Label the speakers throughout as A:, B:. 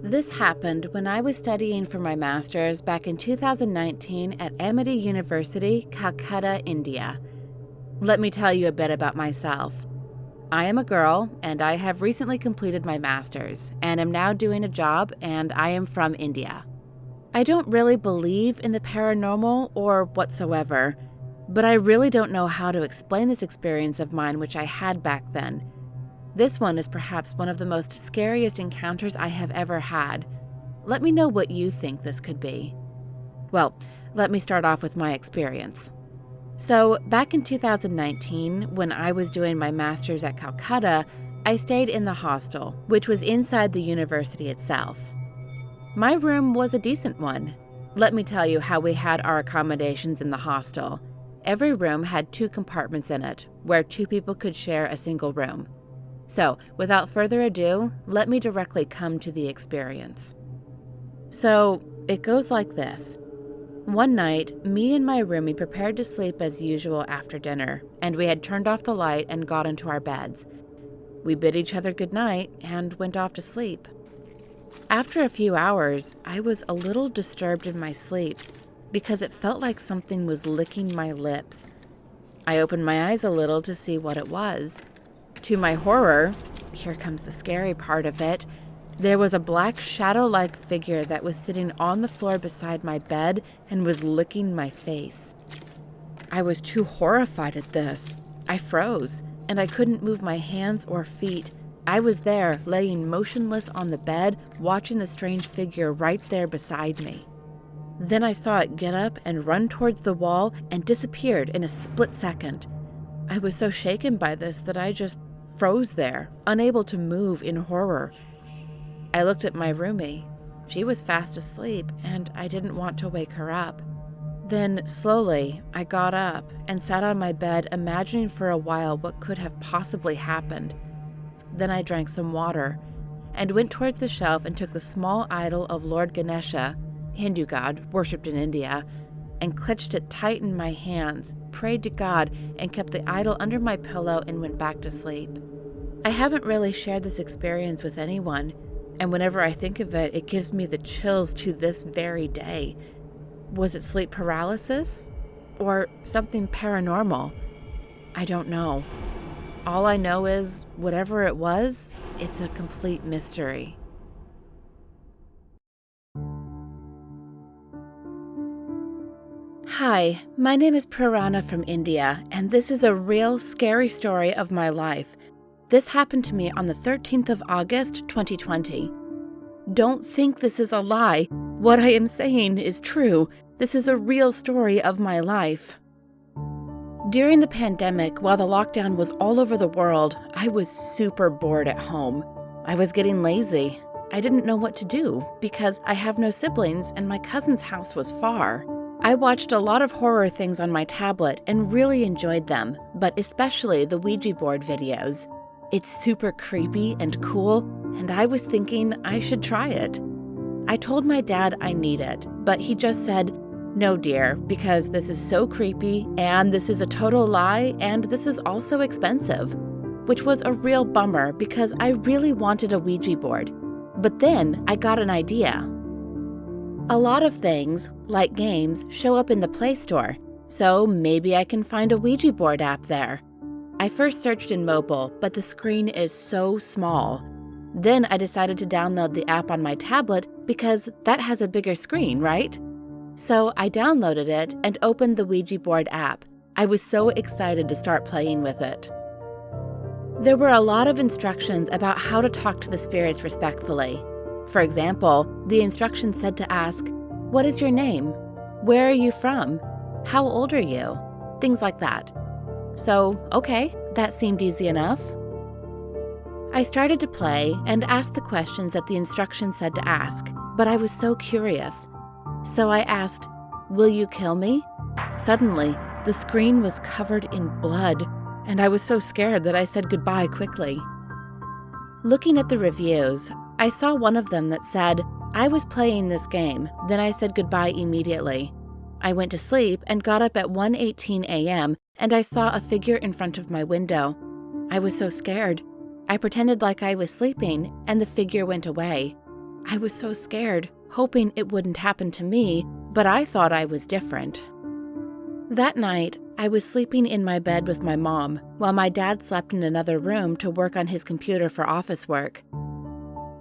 A: This happened when I was studying for my master's back in 2019 at Amity University, Calcutta, India. Let me tell you a bit about myself. I am a girl, and I have recently completed my master's, and am now doing a job, and I am from India. I don't really believe in the paranormal or whatsoever, but I really don't know how to explain this experience of mine which I had back then. This one is perhaps one of the most scariest encounters I have ever had. Let me know what you think this could be. Well, let me start off with my experience. So, back in 2019, when I was doing my master's at Calcutta, I stayed in the hostel, which was inside the university itself. My room was a decent one. Let me tell you how we had our accommodations in the hostel. Every room had 2 compartments in it, where 2 people could share a single room. So, without further ado, let me directly come to the experience. So, it goes like this. One night, me and my roomie prepared to sleep as usual after dinner, and we had turned off the light and got into our beds. We bid each other goodnight and went off to sleep. After a few hours, I was a little disturbed in my sleep because it felt like something was licking my lips. I opened my eyes a little to see what it was. To my horror, here comes the scary part of it, there was a black shadow-like figure that was sitting on the floor beside my bed and was licking my face. I was too horrified at this. I froze, and I couldn't move my hands or feet. I was there, laying motionless on the bed, watching the strange figure right there beside me. Then I saw it get up and run towards the wall and disappeared in a split second. I was so shaken by this that I just froze there, unable to move in horror. I looked at my roomie. She was fast asleep, and I didn't want to wake her up. Then, slowly, I got up and sat on my bed, imagining for a while what could have possibly happened. Then I drank some water, and went towards the shelf and took the small idol of Lord Ganesha, Hindu god worshipped in India, and clutched it tight in my hands, prayed to God, and kept the idol under my pillow and went back to sleep. I haven't really shared this experience with anyone, and whenever I think of it, it gives me the chills to this very day. Was it sleep paralysis? Or something paranormal? I don't know. All I know is, whatever it was, it's a complete mystery. Hi, my name is Purana from India, and this is a real scary story of my life. This happened to me on the 13th of August, 2020. Don't think this is a lie. What I am saying is true. This is a real story of my life. During the pandemic, while the lockdown was all over the world, I was super bored at home. I was getting lazy. I didn't know what to do because I have no siblings and my cousin's house was far. I watched a lot of horror things on my tablet and really enjoyed them, but especially the Ouija board videos. It's super creepy and cool, and I was thinking I should try it. I told my dad I need it, but he just said, "No, dear, because this is so creepy, and this is a total lie, and this is also expensive," which was a real bummer because I really wanted a Ouija board. But then I got an idea. A lot of things, like games, show up in the Play Store, so maybe I can find a Ouija board app there. I first searched in mobile, but the screen is so small. Then I decided to download the app on my tablet because that has a bigger screen, right? So I downloaded it and opened the Ouija board app. I was so excited to start playing with it. There were a lot of instructions about how to talk to the spirits respectfully. For example, the instructions said to ask, "What is your name? Where are you from? How old are you?" Things like that. So, okay, that seemed easy enough. I started to play and asked the questions that the instructions said to ask, but I was so curious. So I asked, "Will you kill me?" Suddenly, the screen was covered in blood, and I was so scared that I said goodbye quickly. Looking at the reviews, I saw one of them that said, "I was playing this game, then I said goodbye immediately. I went to sleep and got up at 1:18 a.m., and I saw a figure in front of my window. I was so scared. I pretended like I was sleeping, and the figure went away. I was so scared, hoping it wouldn't happen to me, but I thought I was different. That night, I was sleeping in my bed with my mom, while my dad slept in another room to work on his computer for office work.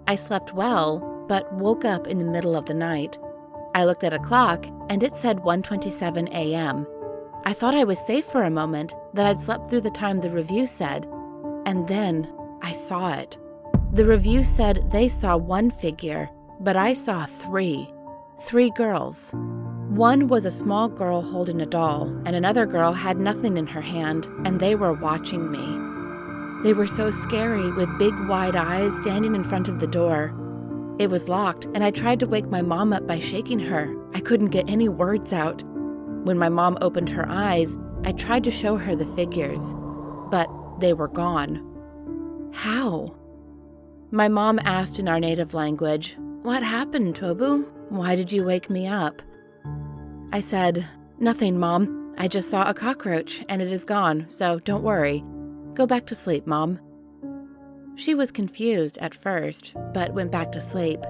A: I slept well, but woke up in the middle of the night. I looked at a clock, and it said 1:27 a.m. I thought I was safe for a moment, that I'd slept through the time the review said, and then I saw it. The review said they saw one figure, but I saw three girls. One was a small girl holding a doll, and another girl had nothing in her hand, and they were watching me. They were so scary, with big wide eyes standing in front of the door. It was locked, and I tried to wake my mom up by shaking her. I couldn't get any words out. When my mom opened her eyes, I tried to show her the figures, but they were gone. How? My mom asked in our native language, "What happened, Tobu? Why did you wake me up?" I said, "Nothing, Mom. I just saw a cockroach, and it is gone, so don't worry. Go back to sleep, Mom." She was confused at first, but went back to sleep.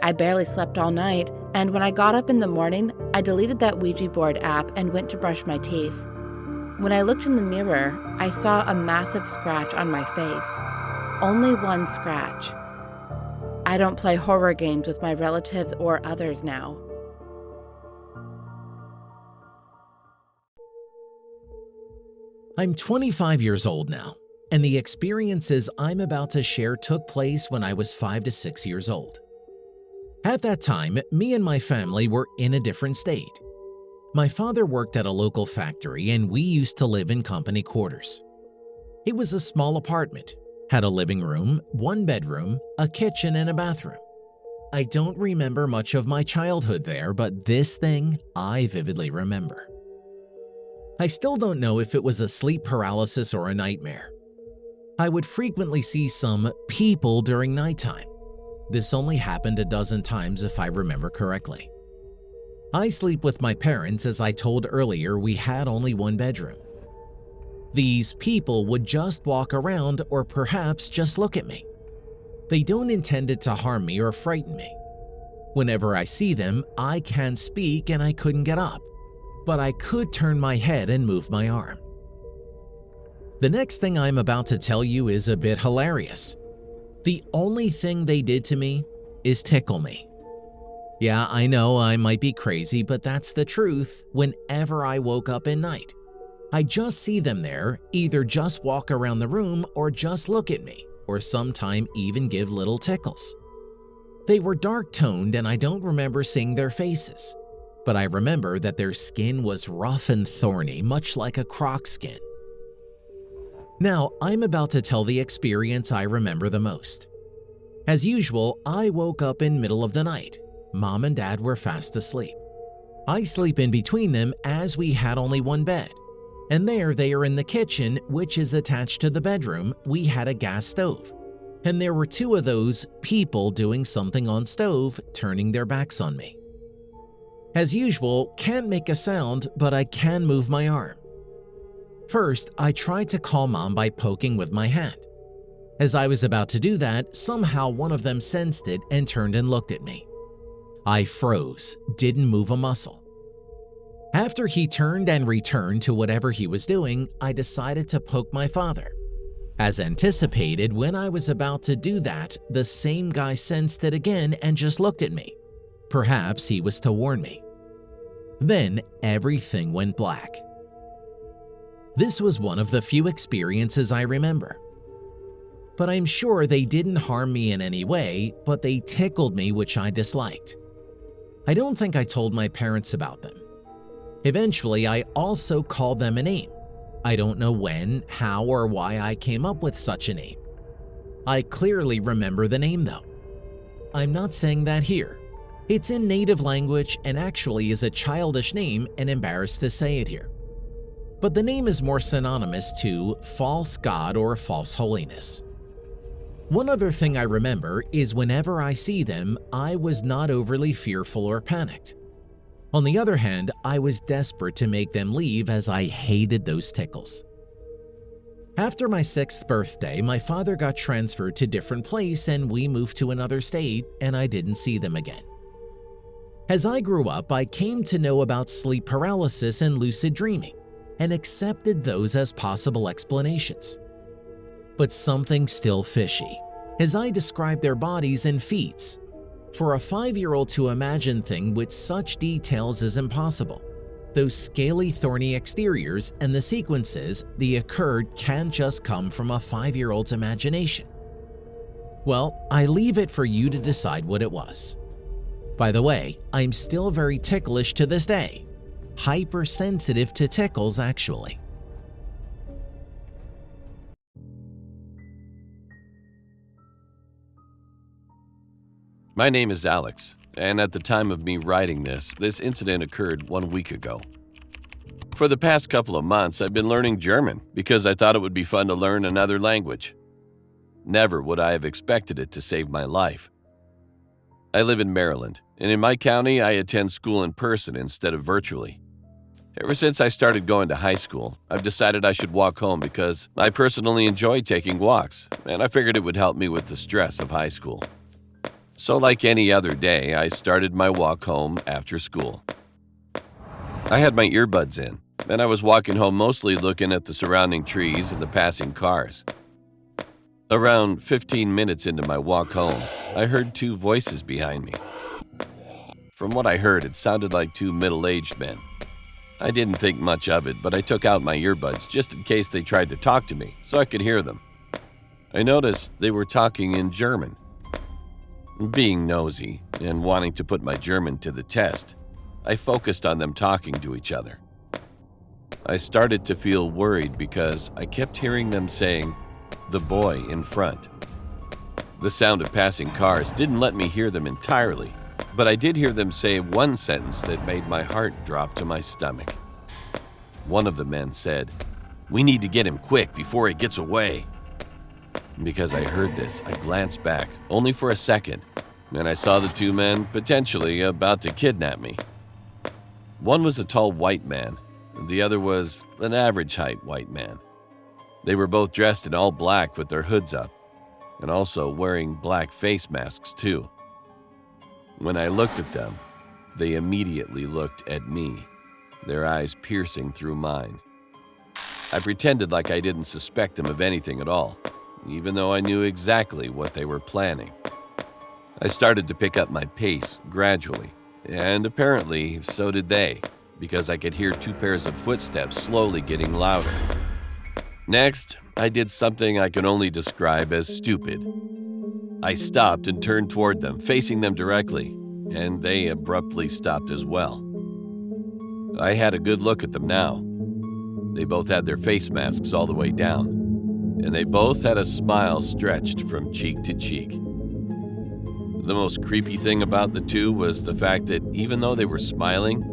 A: I barely slept all night, and when I got up in the morning, I deleted that Ouija board app and went to brush my teeth. When I looked in the mirror, I saw a massive scratch on my face. Only one scratch. I don't play horror games with my relatives or others now.
B: I'm 25 years old now, and the experiences I'm about to share took place when I was 5 to 6 years old. At that time, me and my family were in a different state. My father worked at a local factory, and we used to live in company quarters. It was a small apartment, had a living room, one bedroom, a kitchen, and a bathroom. I don't remember much of my childhood there, but this thing I vividly remember. I still don't know if it was a sleep paralysis or a nightmare. I would frequently see some people during nighttime. This only happened a dozen times if I remember correctly. I sleep with my parents. As I told earlier, we had only one bedroom. These people would just walk around or perhaps just look at me. They don't intend it to harm me or frighten me. Whenever I see them, I can't speak and I couldn't get up, but I could turn my head and move my arm. The next thing I'm about to tell you is a bit hilarious. The only thing they did to me is tickle me. Yeah, I know I might be crazy, but that's the truth. Whenever I woke up at night, I just see them there, either just walk around the room or just look at me, or sometime even give little tickles. They were dark-toned and I don't remember seeing their faces, but I remember that their skin was rough and thorny, much like a croc skin. Now, I'm about to tell the experience I remember the most. As usual, I woke up in middle of the night. Mom and Dad were fast asleep. I sleep in between them as we had only one bed. And there they are in the kitchen, which is attached to the bedroom. We had a gas stove. And there were two of those people doing something on stove, turning their backs on me. As usual, can't make a sound, but I can move my arm. First, I tried to call Mom by poking with my hand. As I was about to do that, somehow one of them sensed it and turned and looked at me. I froze, didn't move a muscle. After he turned and returned to whatever he was doing, I decided to poke my father. As anticipated, when I was about to do that, the same guy sensed it again and just looked at me. Perhaps he was to warn me. Then everything went black. This was one of the few experiences I remember. But I'm sure they didn't harm me in any way, but they tickled me, which I disliked. I don't think I told my parents about them. Eventually, I also called them a name. I don't know when, how, or why I came up with such a name. I clearly remember the name though. I'm not saying that here. It's in native language and actually is a childish name and embarrassed to say it here. But the name is more synonymous to false god or false holiness. One other thing I remember is whenever I see them, I was not overly fearful or panicked. On the other hand, I was desperate to make them leave as I hated those tickles. After my 6th birthday, my father got transferred to a different place and we moved to another state, and I didn't see them again. As I grew up, I came to know about sleep paralysis and lucid dreaming and accepted those as possible explanations. But something's still fishy, as I describe their bodies and feats. For a 5-year-old to imagine things with such details is impossible. Those scaly, thorny exteriors and the sequences they occurred can't just come from a 5-year-old's imagination. Well, I leave it for you to decide what it was. By the way, I'm still very ticklish to this day. Hypersensitive to tickles, actually.
C: My name is Alex, and at the time of me writing this incident occurred 1 week ago. For the past couple of months, I've been learning German because I thought it would be fun to learn another language. Never would I have expected it to save my life. I live in Maryland, and in my county, I attend school in person instead of virtually. Ever since I started going to high school, I've decided I should walk home because I personally enjoy taking walks, and I figured it would help me with the stress of high school. So like any other day, I started my walk home after school. I had my earbuds in, and I was walking home mostly looking at the surrounding trees and the passing cars. Around 15 minutes into my walk home, I heard 2 voices behind me. From what I heard, it sounded like 2 middle-aged men. I didn't think much of it, but I took out my earbuds just in case they tried to talk to me so I could hear them. I noticed they were talking in German. Being nosy and wanting to put my German to the test, I focused on them talking to each other. I started to feel worried because I kept hearing them saying, "the boy in front." The sound of passing cars didn't let me hear them entirely, but I did hear them say one sentence that made my heart drop to my stomach. One of the men said, "We need to get him quick before he gets away." Because I heard this, I glanced back, only for a second, and I saw the 2 men potentially about to kidnap me. One was a tall white man, and the other was an average-height white man. They were both dressed in all black with their hoods up, and also wearing black face masks too. When I looked at them, they immediately looked at me, their eyes piercing through mine. I pretended like I didn't suspect them of anything at all, even though I knew exactly what they were planning. I started to pick up my pace gradually, and apparently so did they, because I could hear 2 pairs of footsteps slowly getting louder. Next, I did something I can only describe as stupid. I stopped and turned toward them, facing them directly, and they abruptly stopped as well. I had a good look at them now. They both had their face masks all the way down, and they both had a smile stretched from cheek to cheek. The most creepy thing about the 2 was the fact that even though they were smiling,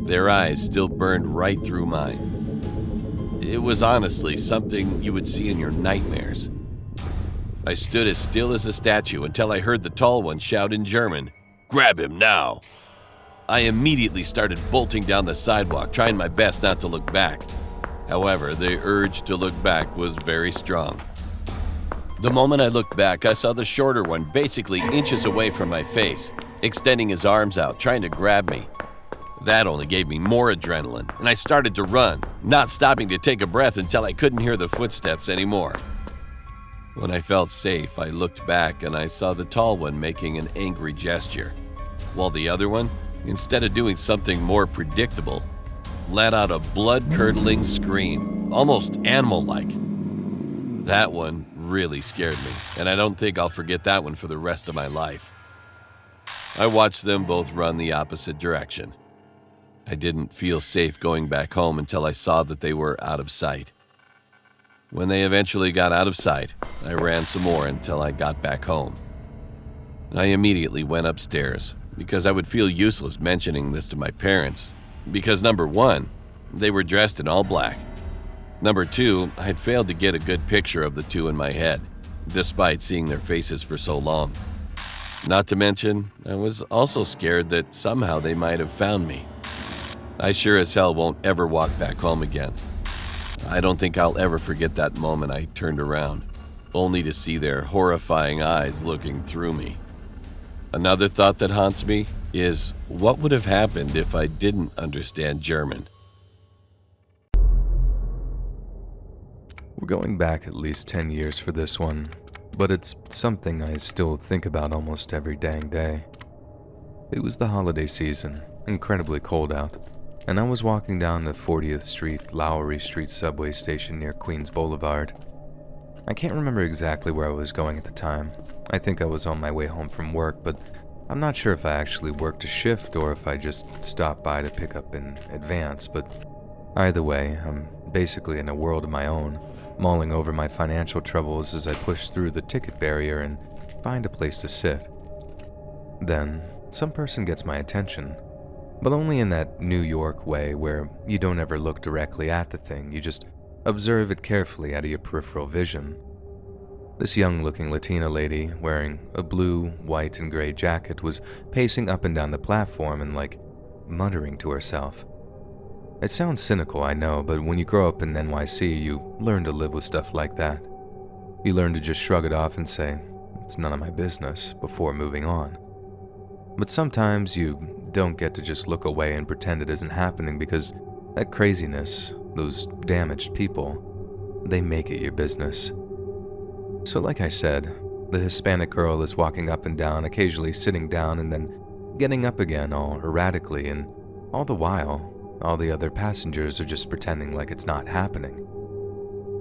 C: their eyes still burned right through mine. It was honestly something you would see in your nightmares. I stood as still as a statue until I heard the tall one shout in German, "Grab him now!" I immediately started bolting down the sidewalk, trying my best not to look back. However, the urge to look back was very strong. The moment I looked back, I saw the shorter one basically inches away from my face, extending his arms out, trying to grab me. That only gave me more adrenaline, and I started to run, not stopping to take a breath until I couldn't hear the footsteps anymore. When I felt safe, I looked back and I saw the tall one making an angry gesture, while the other one, instead of doing something more predictable, let out a blood-curdling scream, almost animal-like. That one really scared me, and I don't think I'll forget that one for the rest of my life. I watched them both run the opposite direction. I didn't feel safe going back home until I saw that they were out of sight. When they eventually got out of sight, I ran some more until I got back home. I immediately went upstairs because I would feel useless mentioning this to my parents because number 1, they were dressed in all black. Number 2, I had failed to get a good picture of the 2 in my head, despite seeing their faces for so long. Not to mention, I was also scared that somehow they might have found me. I sure as hell won't ever walk back home again. I don't think I'll ever forget that moment I turned around, only to see their horrifying eyes looking through me. Another thought that haunts me is, what would have happened if I didn't understand German?
D: We're going back at least 10 years for this one, but it's something I still think about almost every dang day. It was the holiday season, incredibly cold out, and I was walking down the 40th Street, Lowry Street subway station near Queens Boulevard. I can't remember exactly where I was going at the time. I think I was on my way home from work, but I'm not sure if I actually worked a shift or if I just stopped by to pick up in advance, but either way, I'm basically in a world of my own, mulling over my financial troubles as I push through the ticket barrier and find a place to sit. Then, some person gets my attention, but only in that New York way where you don't ever look directly at the thing, you just observe it carefully out of your peripheral vision. This young-looking Latina lady, wearing a blue, white, and gray jacket, was pacing up and down the platform and, muttering to herself. It sounds cynical, I know, but when you grow up in NYC, you learn to live with stuff like that. You learn to just shrug it off and say, "It's none of my business," before moving on. But sometimes you don't get to just look away and pretend it isn't happening, because that craziness, those damaged people, they make it your business. So like I said, the Hispanic girl is walking up and down, occasionally sitting down and then getting up again all erratically, and all the while, all the other passengers are just pretending like it's not happening.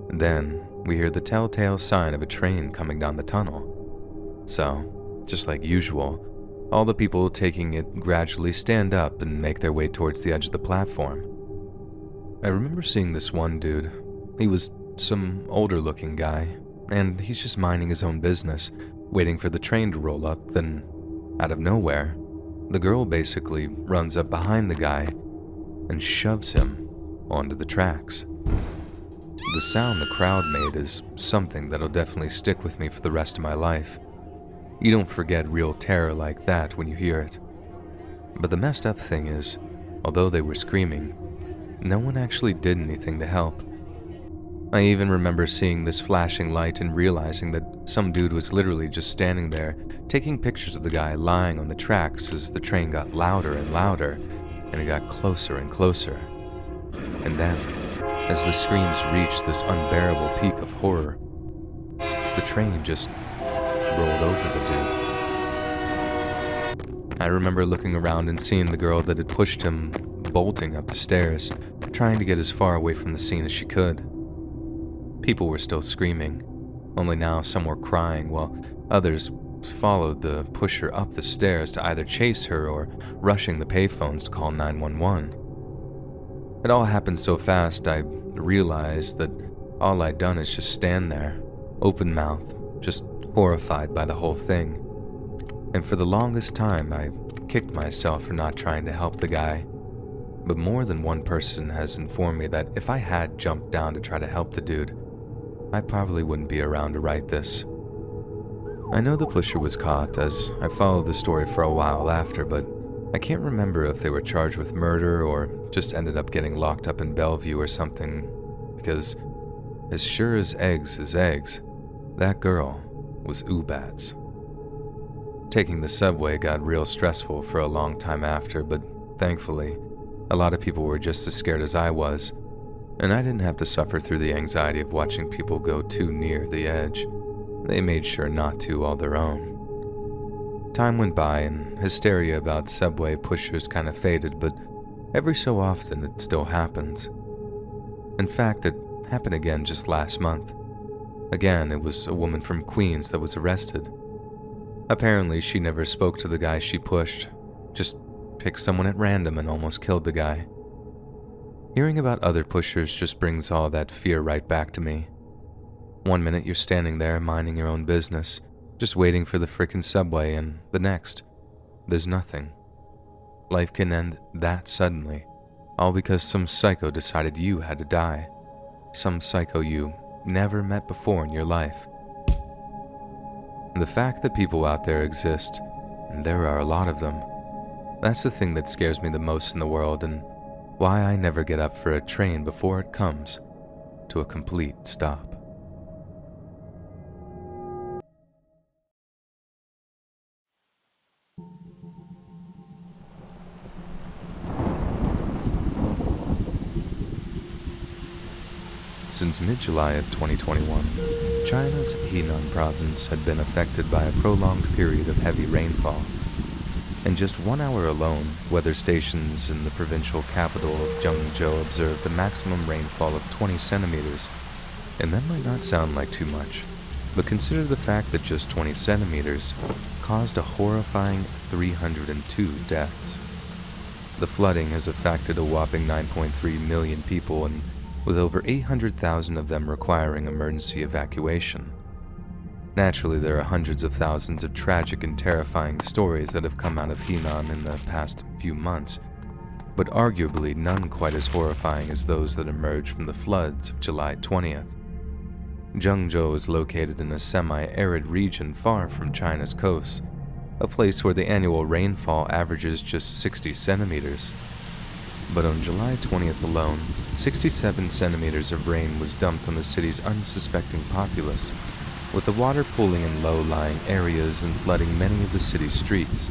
D: And then we hear the telltale sign of a train coming down the tunnel. So, just like usual, all the people taking it gradually stand up and make their way towards the edge of the platform. I remember seeing this one dude. He was some older-looking guy, and he's just minding his own business, waiting for the train to roll up. Then, out of nowhere, the girl basically runs up behind the guy and shoves him onto the tracks. The sound the crowd made is something that'll definitely stick with me for the rest of my life. You don't forget real terror like that when you hear it. But the messed up thing is, although they were screaming, no one actually did anything to help. I even remember seeing this flashing light and realizing that some dude was literally just standing there, taking pictures of the guy lying on the tracks as the train got louder and louder, and it got closer and closer. And then, as the screams reached this unbearable peak of horror, the train just rolled over the dude. I remember looking around and seeing the girl that had pushed him bolting up the stairs, trying to get as far away from the scene as she could. People were still screaming, only now some were crying while others followed the pusher up the stairs to either chase her or rushing the payphones to call 911. It all happened so fast I realized that all I'd done is just stand there, open-mouthed, just horrified by the whole thing. And for the longest time I kicked myself for not trying to help the guy. But more than one person has informed me that if I had jumped down to try to help the dude, I probably wouldn't be around to write this. I know the pusher was caught, as I followed the story for a while after, but I can't remember if they were charged with murder or just ended up getting locked up in Bellevue or something, because as sure as eggs is eggs, that girl was Ubats. Taking the subway got real stressful for a long time after, but thankfully, a lot of people were just as scared as I was, and I didn't have to suffer through the anxiety of watching people go too near the edge. They made sure not to all their own. Time went by and hysteria about subway pushers kind of faded, but every so often it still happens. In fact, it happened again just last month. Again, it was a woman from Queens that was arrested. Apparently, she never spoke to the guy she pushed, just picked someone at random and almost killed the guy. Hearing about other pushers just brings all that fear right back to me. One minute you're standing there minding your own business, just waiting for the frickin' subway, and the next, there's nothing. Life can end that suddenly, all because some psycho decided you had to die. Some psycho you never met before in your life. The fact that people out there exist, and there are a lot of them, that's the thing that scares me the most in the world, and why I never get up for a train before it comes. to a complete stop. Since mid-July of 2021, China's Henan province had been affected by a prolonged period of heavy rainfall. In just 1 hour alone, weather stations in the provincial capital of Zhengzhou observed a maximum rainfall of 20 centimeters. And that might not sound like too much, but consider the fact that just 20 centimeters caused a horrifying 302 deaths. The flooding has affected a whopping 9.3 million people, and with over 800,000 of them requiring emergency evacuation. Naturally, there are hundreds of thousands of tragic and terrifying stories that have come out of Henan in the past few months, but arguably none quite as horrifying as those that emerged from the floods of July 20th. Zhengzhou is located in a semi-arid region far from China's coasts, a place where the annual rainfall averages just 60 centimeters. But on July 20th alone, 67 centimeters of rain was dumped on the city's unsuspecting populace, with the water pooling in low-lying areas and flooding many of the city's streets.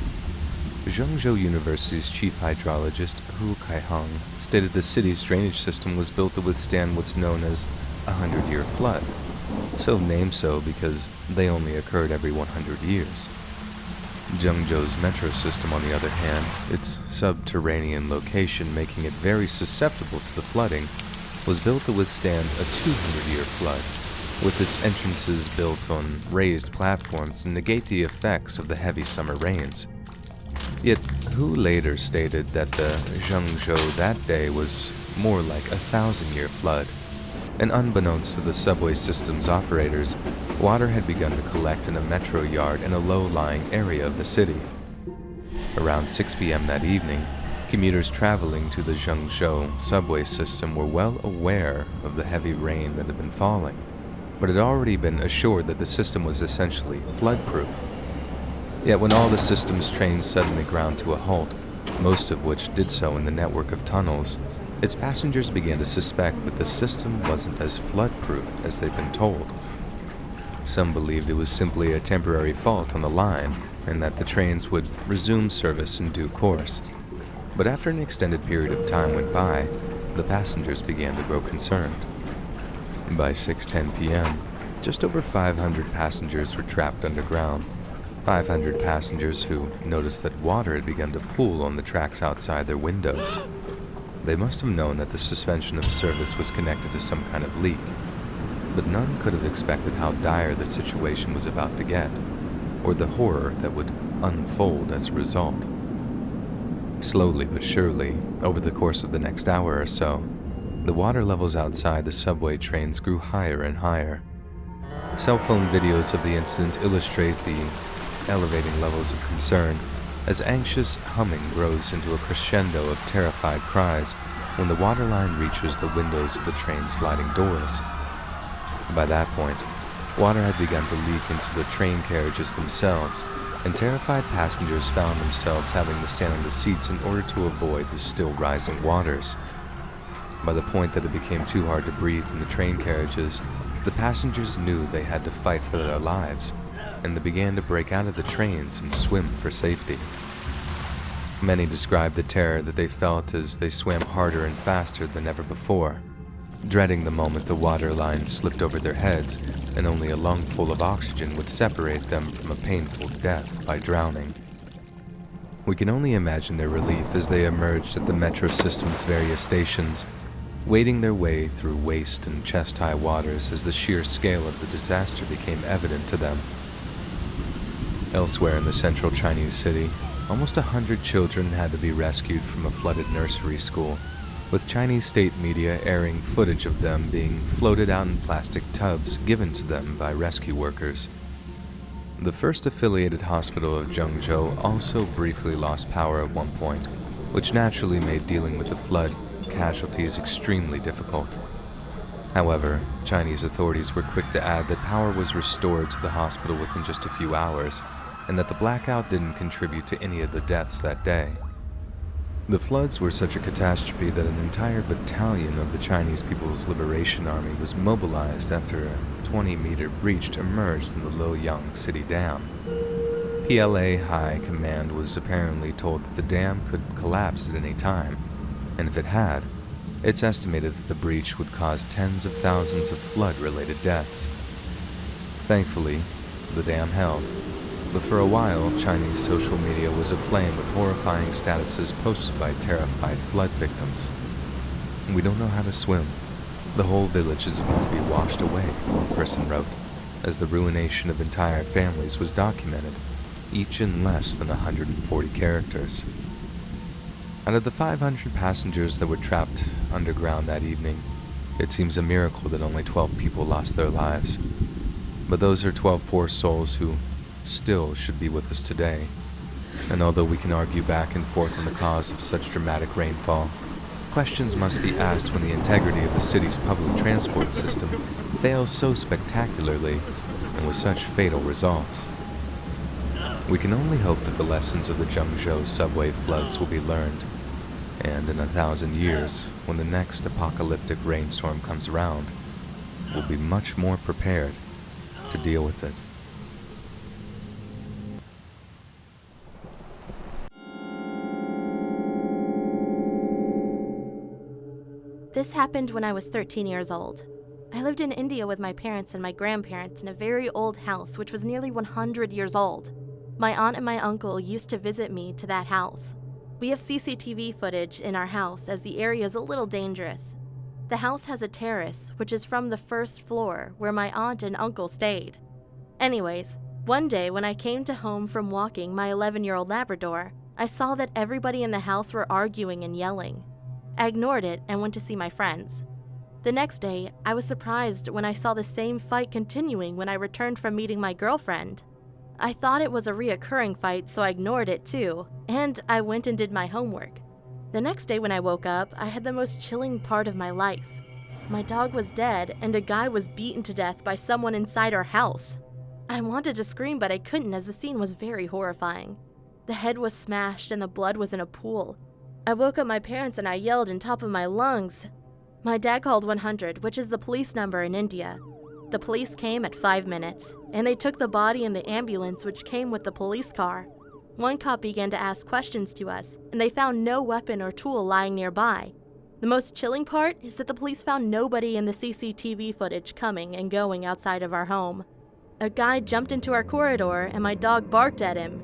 D: Zhengzhou University's chief hydrologist, Hu Kaihong, stated the city's drainage system was built to withstand what's known as a 100-year flood, so named so because they only occurred every 100 years. Zhengzhou's metro system, on the other hand, its subterranean location making it very susceptible to the flooding, was built to withstand a 200-year flood, with its entrances built on raised platforms to negate the effects of the heavy summer rains. Yet, Hu later stated that the Zhengzhou that day was more like a 1,000-year flood, and unbeknownst to the subway system's operators, water had begun to collect in a metro yard in a low-lying area of the city. Around 6 p.m. that evening, commuters traveling to the Zhengzhou subway system were well aware of the heavy rain that had been falling, but had already been assured that the system was essentially flood-proof. Yet when all the system's trains suddenly ground to a halt, most of which did so in the network of tunnels, its passengers began to suspect that the system wasn't as flood-proof as they'd been told. Some believed it was simply a temporary fault on the line, and that the trains would resume service in due course. But after an extended period of time went by, the passengers began to grow concerned. By 6:10 p.m., just over 500 passengers were trapped underground. 500 passengers who noticed that water had begun to pool on the tracks outside their windows. They must have known that the suspension of service was connected to some kind of leak, but none could have expected how dire the situation was about to get, or the horror that would unfold as a result. Slowly but surely, over the course of the next hour or so, the water levels outside the subway trains grew higher and higher. Cell phone videos of the incident illustrate the elevating levels of concern as anxious humming grows into a crescendo of terrified cries when the waterline reaches the windows of the train's sliding doors. By that point, water had begun to leak into the train carriages themselves, and terrified passengers found themselves having to stand on the seats in order to avoid the still rising waters. By the point that it became too hard to breathe in the train carriages, the passengers knew they had to fight for their lives, and they began to break out of the trains and swim for safety. Many described the terror that they felt as they swam harder and faster than ever before, dreading the moment the water line slipped over their heads and only a lungful of oxygen would separate them from a painful death by drowning. We can only imagine their relief as they emerged at the metro system's various stations, wading their way through waist and chest-high waters as the sheer scale of the disaster became evident to them. Elsewhere in the central Chinese city, almost 100 children had to be rescued from a flooded nursery school, with Chinese state media airing footage of them being floated out in plastic tubs given to them by rescue workers. The first affiliated hospital of Zhengzhou also briefly lost power at one point, which naturally made dealing with the flood casualties extremely difficult. However, Chinese authorities were quick to add that power was restored to the hospital within just a few hours, and that the blackout didn't contribute to any of the deaths that day. The floods were such a catastrophe that an entire battalion of the Chinese People's Liberation Army was mobilized after a 20-meter breach emerged in the Luoyang City Dam. PLA High Command was apparently told that the dam could collapse at any time, and if it had, it's estimated that the breach would cause tens of thousands of flood-related deaths. Thankfully, the dam held, but for a while, Chinese social media was aflame with horrifying statuses posted by terrified flood victims. "We don't know how to swim. The whole village is about to be washed away," one person wrote, as the ruination of entire families was documented, each in less than 140 characters. Out of the 500 passengers that were trapped underground that evening, it seems a miracle that only 12 people lost their lives. But those are 12 poor souls who still should be with us today. And although we can argue back and forth on the cause of such dramatic rainfall, questions must be asked when the integrity of the city's public transport system fails so spectacularly and with such fatal results. We can only hope that the lessons of the Zhengzhou subway floods will be learned, and in 1,000 years, when the next apocalyptic rainstorm comes around, we'll be much more prepared to deal with it.
E: This happened when I was 13 years old. I lived in India with my parents and my grandparents in a very old house which was nearly 100 years old. My aunt and my uncle used to visit me to that house. We have CCTV footage in our house as the area is a little dangerous. The house has a terrace, which is from the first floor where my aunt and uncle stayed. Anyways, one day when I came home from walking my 11-year-old Labrador, I saw that everybody in the house were arguing and yelling. I ignored it and went to see my friends. The next day, I was surprised when I saw the same fight continuing when I returned from meeting my girlfriend. I thought it was a reoccurring fight, so I ignored it too, and I went and did my homework. The next day when I woke up, I had the most chilling part of my life. My dog was dead, and a guy was beaten to death by someone inside our house. I wanted to scream, but I couldn't as the scene was very horrifying. The head was smashed and the blood was in a pool. I woke up my parents and I yelled on top of my lungs. My dad called 100, which is the police number in India. The police came at 5 minutes, and they took the body in the ambulance which came with the police car. One cop began to ask questions to us, and they found no weapon or tool lying nearby. The most chilling part is that the police found nobody in the CCTV footage coming and going outside of our home. A guy jumped into our corridor and my dog barked at him.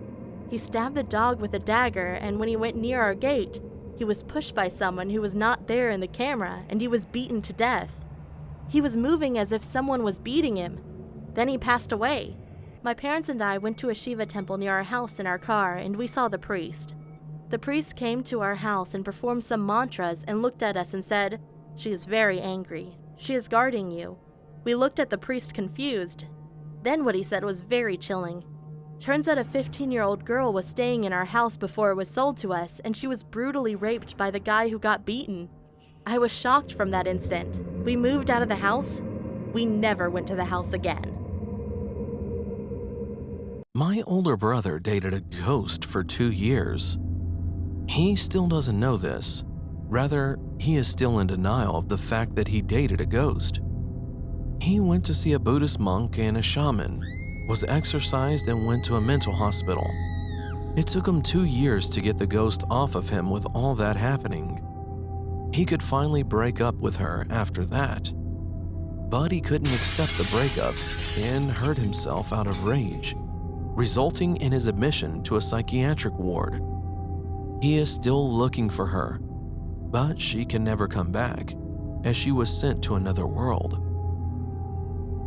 E: He stabbed the dog with a dagger, and when he went near our gate, he was pushed by someone who was not there in the camera, and he was beaten to death. He was moving as if someone was beating him. Then he passed away. My parents and I went to a Shiva temple near our house in our car, and we saw the priest. The priest came to our house and performed some mantras and looked at us and said, "She is very angry. She is guarding you." We looked at the priest confused. Then what he said was very chilling. Turns out a 15-year-old girl was staying in our house before it was sold to us, and she was brutally raped by the guy who got beaten. I was shocked from that instant. We moved out of the house. We never went to the house again.
F: My older brother dated a ghost for 2 years. He still doesn't know this. Rather, he is still in denial of the fact that he dated a ghost. He went to see a Buddhist monk and a shaman, was exorcised, and went to a mental hospital. It took him 2 years to get the ghost off of him with all that happening. He could finally break up with her after that. But he couldn't accept the breakup and hurt himself out of rage, resulting in his admission to a psychiatric ward. He is still looking for her, but she can never come back, as she was sent to another world.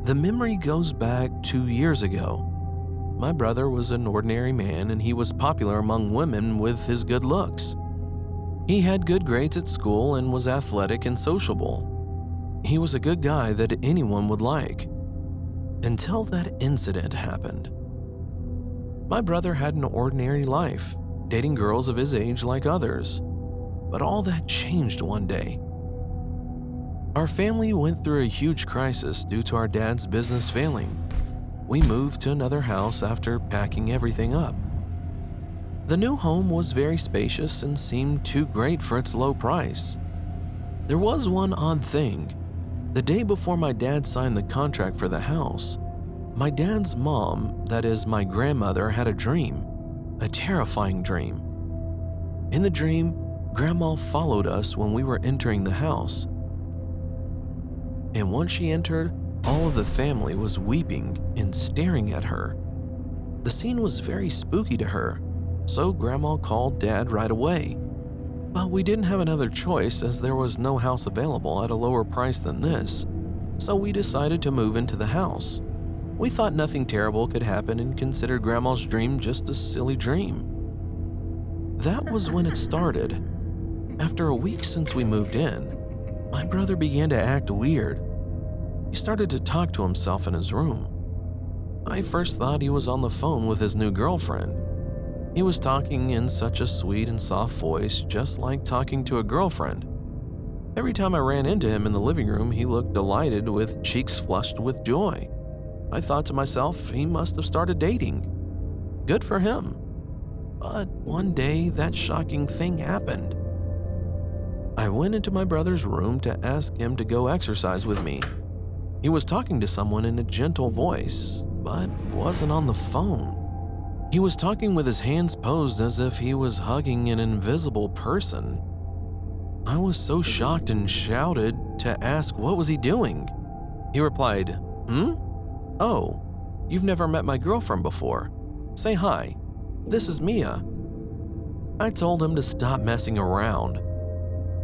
F: The memory goes back 2 years ago. My brother was an ordinary man, and he was popular among women with his good looks. He had good grades at school and was athletic and sociable. He was a good guy that anyone would like. Until that incident happened. My brother had an ordinary life, dating girls of his age like others. But all that changed one day. Our family went through a huge crisis due to our dad's business failing. We moved to another house after packing everything up. The new home was very spacious and seemed too great for its low price. There was one odd thing. The day before my dad signed the contract for the house, my dad's mom, that is my grandmother, had a dream, a terrifying dream. In the dream, Grandma followed us when we were entering the house. And once she entered, all of the family was weeping and staring at her. The scene was very spooky to her, so Grandma called Dad right away. But we didn't have another choice as there was no house available at a lower price than this, so we decided to move into the house. We thought nothing terrible could happen and considered Grandma's dream just a silly dream. That was when it started. After a week since we moved in, my brother began to act weird. He started to talk to himself in his room. I first thought he was on the phone with his new girlfriend. He was talking in such a sweet and soft voice, just like talking to a girlfriend. Every time I ran into him in the living room, he looked delighted with cheeks flushed with joy. I thought to myself, he must have started dating. Good for him. But one day, that shocking thing happened. I went into my brother's room to ask him to go exercise with me. He was talking to someone in a gentle voice, but wasn't on the phone. He was talking with his hands posed as if he was hugging an invisible person. I was so shocked and shouted to ask what was he doing. He replied, Oh, you've never met my girlfriend before. Say hi. This is Mia. I told him to stop messing around.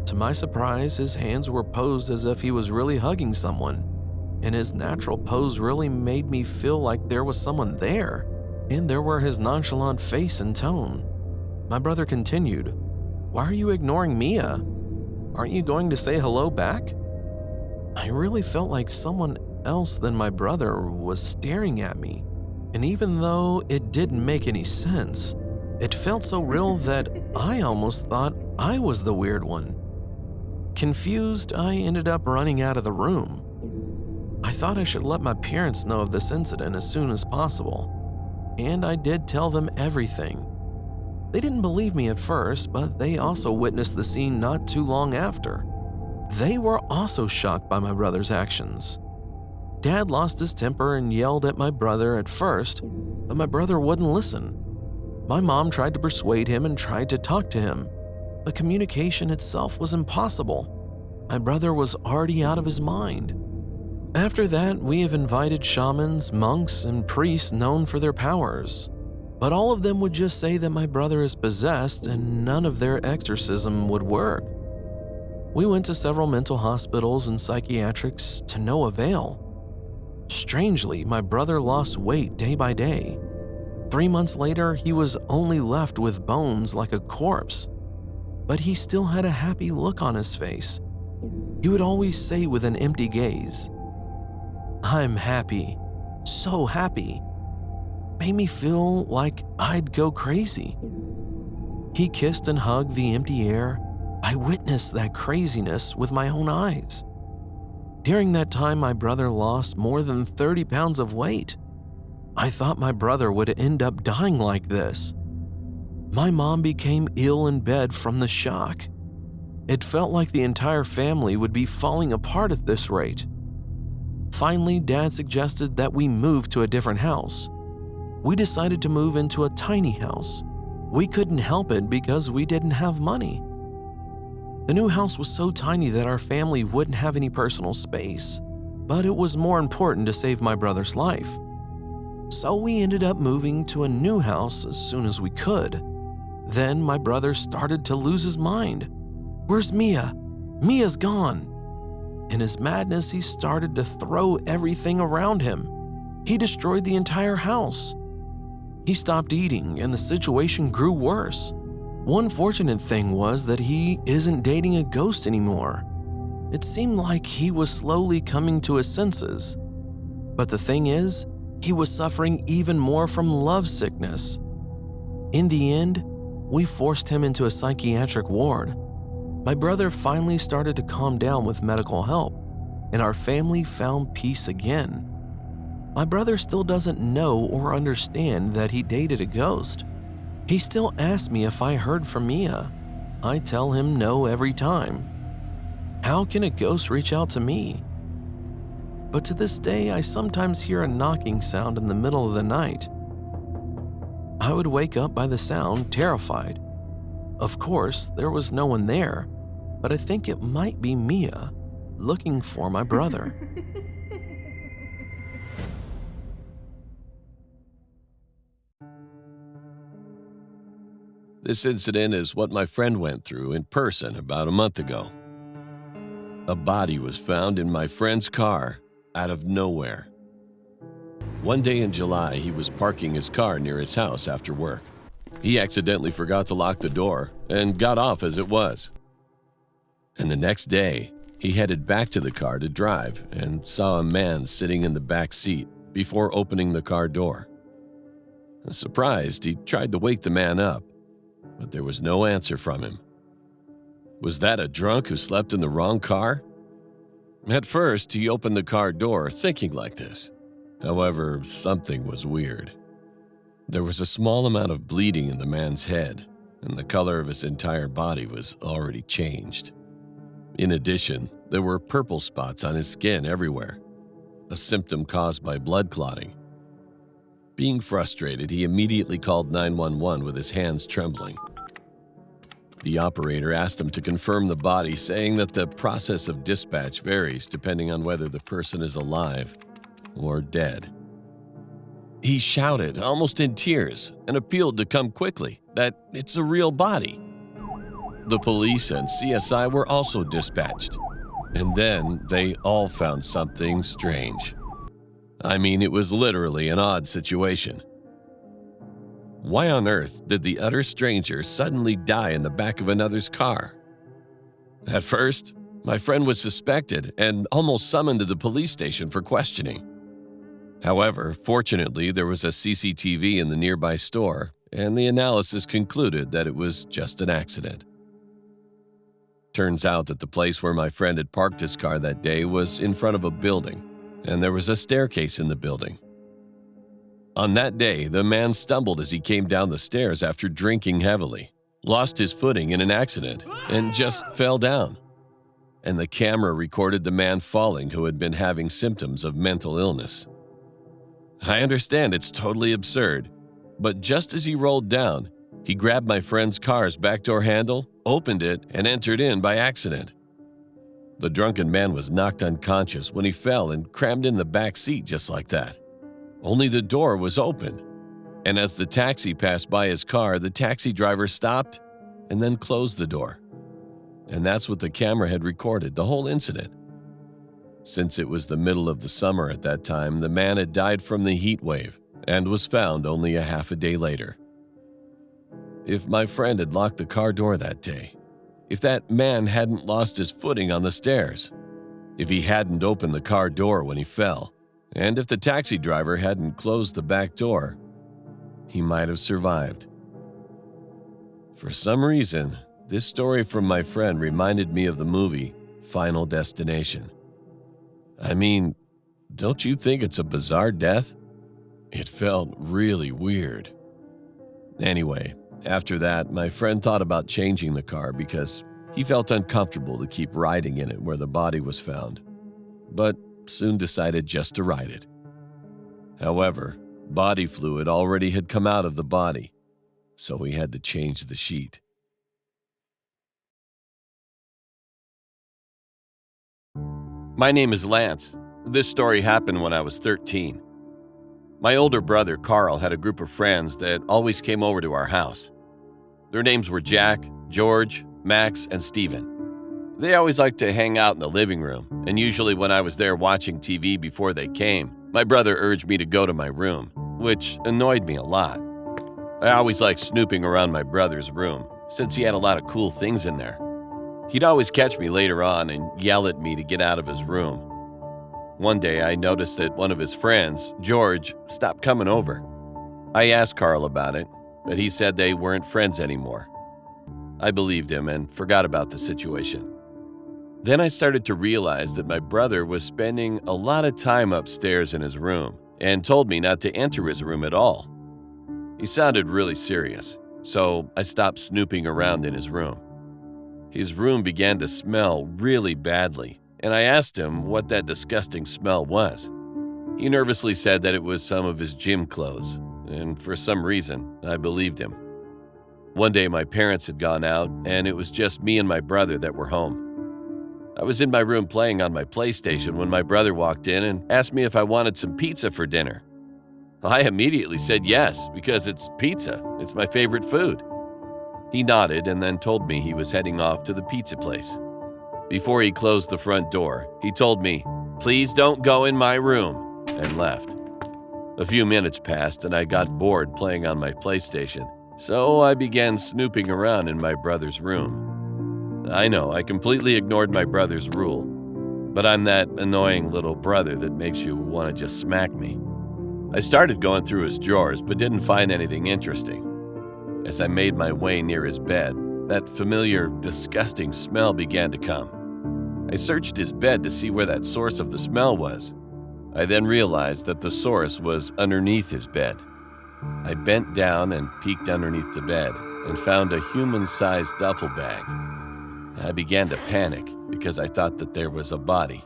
F: To my surprise, his hands were posed as if he was really hugging someone, and his natural pose really made me feel like there was someone there, and there were his nonchalant face and tone. My brother continued, Why are you ignoring Mia? Aren't you going to say hello back? I really felt like someone else than my brother was staring at me, and even though it didn't make any sense, it felt so real that I almost thought I was the weird one. Confused, I ended up running out of the room. I thought I should let my parents know of this incident as soon as possible, and I did tell them everything. They didn't believe me at first, but they also witnessed the scene not too long after. They were also shocked by my brother's actions. Dad lost his temper and yelled at my brother at first, but my brother wouldn't listen. My mom tried to persuade him and tried to talk to him, but communication itself was impossible. My brother was already out of his mind. After that, we have invited shamans, monks, and priests known for their powers, but all of them would just say that my brother is possessed and none of their exorcism would work. We went to several mental hospitals and psychiatrics to no avail. Strangely, my brother lost weight day by day. 3 months later, he was only left with bones like a corpse, but he still had a happy look on his face. He would always say with an empty gaze, I'm happy, so happy. Made me feel like I'd go crazy. He kissed and hugged the empty air. I witnessed that craziness with my own eyes. During that time, my brother lost more than 30 pounds of weight. I thought my brother would end up dying like this. My mom became ill in bed from the shock. It felt like the entire family would be falling apart at this rate. Finally, Dad suggested that we move to a different house. We decided to move into a tiny house. We couldn't help it because we didn't have money. The new house was so tiny that our family wouldn't have any personal space, but it was more important to save my brother's life. So we ended up moving to a new house as soon as we could. Then my brother started to lose his mind. Where's Mia? Mia's gone. In his madness, he started to throw everything around him. He destroyed the entire house. He stopped eating, and the situation grew worse. One fortunate thing was that he isn't dating a ghost anymore. It seemed like he was slowly coming to his senses. But the thing is, he was suffering even more from love sickness. In the end, we forced him into a psychiatric ward. My brother finally started to calm down with medical help, and our family found peace again. My brother still doesn't know or understand that he dated a ghost. He still asks me if I heard from Mia. I tell him no every time. How can a ghost reach out to me? But to this day, I sometimes hear a knocking sound in the middle of the night. I would wake up by the sound, terrified. Of course, there was no one there, but I think it might be Mia looking for my brother.
C: This incident is what my friend went through in person about a month ago. A body was found in my friend's car out of nowhere. One day in July, he was parking his car near his house after work. He accidentally forgot to lock the door and got off as it was. And the next day, he headed back to the car to drive and saw a man sitting in the back seat before opening the car door. Surprised, he tried to wake the man up, but there was no answer from him. Was that a drunk who slept in the wrong car? At first, he opened the car door thinking like this. However, something was weird. There was a small amount of bleeding in the man's head, and the color of his entire body was already changed. In addition, there were purple spots on his skin everywhere, a symptom caused by blood clotting. Being frustrated, he immediately called 911 with his hands trembling. The operator asked him to confirm the body, saying that the process of dispatch varies depending on whether the person is alive or dead. He shouted, almost in tears, and appealed to come quickly, that it's a real body. The police and CSI were also dispatched, and then they all found something strange. I mean, it was literally an odd situation. Why on earth did the utter stranger suddenly die in the back of another's car? At first, my friend was suspected and almost summoned to the police station for questioning. However, fortunately, there was a CCTV in the nearby store, and the analysis concluded that it was just an accident. Turns out that the place where my friend had parked his car that day was in front of a building, and there was a staircase in the building. On that day, the man stumbled as he came down the stairs after drinking heavily, lost his footing in an accident, and just fell down. And the camera recorded the man falling who had been having symptoms of mental illness. I understand it's totally absurd, but just as he rolled down, he grabbed my friend's car's back door handle, opened it, and entered in by accident. The drunken man was knocked unconscious when he fell and crammed in the back seat just like that. Only the door was open, and as the taxi passed by his car, the taxi driver stopped and then closed the door. And that's what the camera had recorded, the whole incident. Since it was the middle of the summer at that time, the man had died from the heat wave and was found only a half a day later. If my friend had locked the car door that day, if that man hadn't lost his footing on the stairs, if he hadn't opened the car door when he fell, and if the taxi driver hadn't closed the back door, he might have survived. For some reason, this story from my friend reminded me of the movie Final Destination. I mean, don't you think it's a bizarre death? It felt really weird. Anyway, after that, my friend thought about changing the car because he felt uncomfortable to keep riding in it where the body was found, but soon decided just to ride it. However, body fluid already had come out of the body, so we had to change the sheet. My name is Lance. This story happened when I was 13. My older brother, Carl, had a group of friends that always came over to our house. Their names were Jack, George, Max, and Steven. They always liked to hang out in the living room, and usually when I was there watching TV before they came, my brother urged me to go to my room, which annoyed me a lot. I always liked snooping around my brother's room, since he had a lot of cool things in there. He'd always catch me later on and yell at me to get out of his room. One day I noticed that one of his friends, George, stopped coming over. I asked Carl about it, but he said they weren't friends anymore. I believed him and forgot about the situation. Then I started to realize that my brother was spending a lot of time upstairs in his room and told me not to enter his room at all. He sounded really serious, so I stopped snooping around in his room. His room began to smell really badly, and I asked him what that disgusting smell was. He nervously said that it was some of his gym clothes, and for some reason, I believed him. One day my parents had gone out, and it was just me and my brother that were home. I was in my room playing on my PlayStation when my brother walked in and asked me if I wanted some pizza for dinner. I immediately said yes, because it's pizza. It's my favorite food. He nodded and then told me he was heading off to the pizza place. Before he closed the front door, he told me, "Please don't go in my room," and left. A few minutes passed and I got bored playing on my PlayStation, so I began snooping around in my brother's room. I know, I completely ignored my brother's rule, but I'm that annoying little brother that makes you want to just smack me. I started going through his drawers but didn't find anything interesting. As I made my way near his bed, that familiar, disgusting smell began to come. I searched his bed to see where that source of the smell was. I then realized that the source was underneath his bed. I bent down and peeked underneath the bed and found a human-sized duffel bag. I began to panic because I thought that there was a body.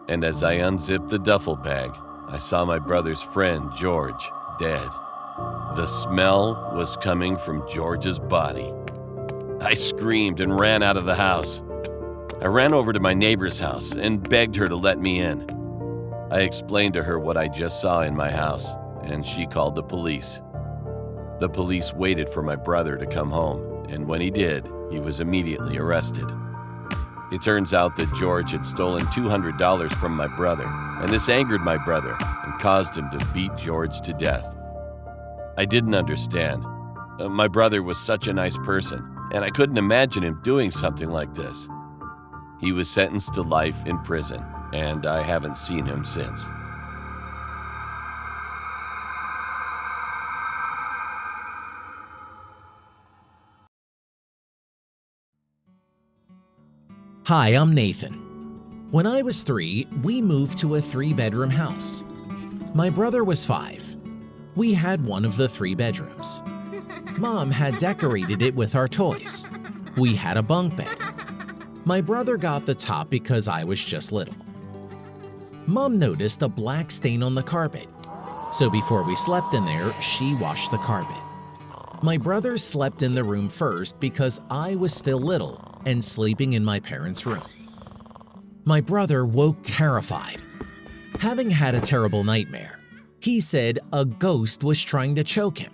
C: And as I unzipped the duffel bag, I saw my brother's friend, George, dead. The smell was coming from George's body. I screamed and ran out of the house. I ran over to my neighbor's house and begged her to let me in. I explained to her what I just saw in my house, and she called the police. The police waited for my brother to come home, and when he did, he was immediately arrested. It turns out that George had stolen $200 from my brother, and this angered my brother and caused him to beat George to death. I didn't understand. My brother was such a nice person, and I couldn't imagine him doing something like this. He was sentenced to life in prison, and I haven't seen him since.
B: Hi, I'm Nathan. When I was 3, we moved to a 3-bedroom house. My brother was 5. We had one of the 3 bedrooms. Mom had decorated it with our toys. We had a bunk bed. My brother got the top because I was just little. Mom noticed a black stain on the carpet, so before we slept in there, she washed the carpet. My brother slept in the room first because I was still little and sleeping in my parents' room. My brother woke terrified. Having had a terrible nightmare, he said a ghost was trying to choke him.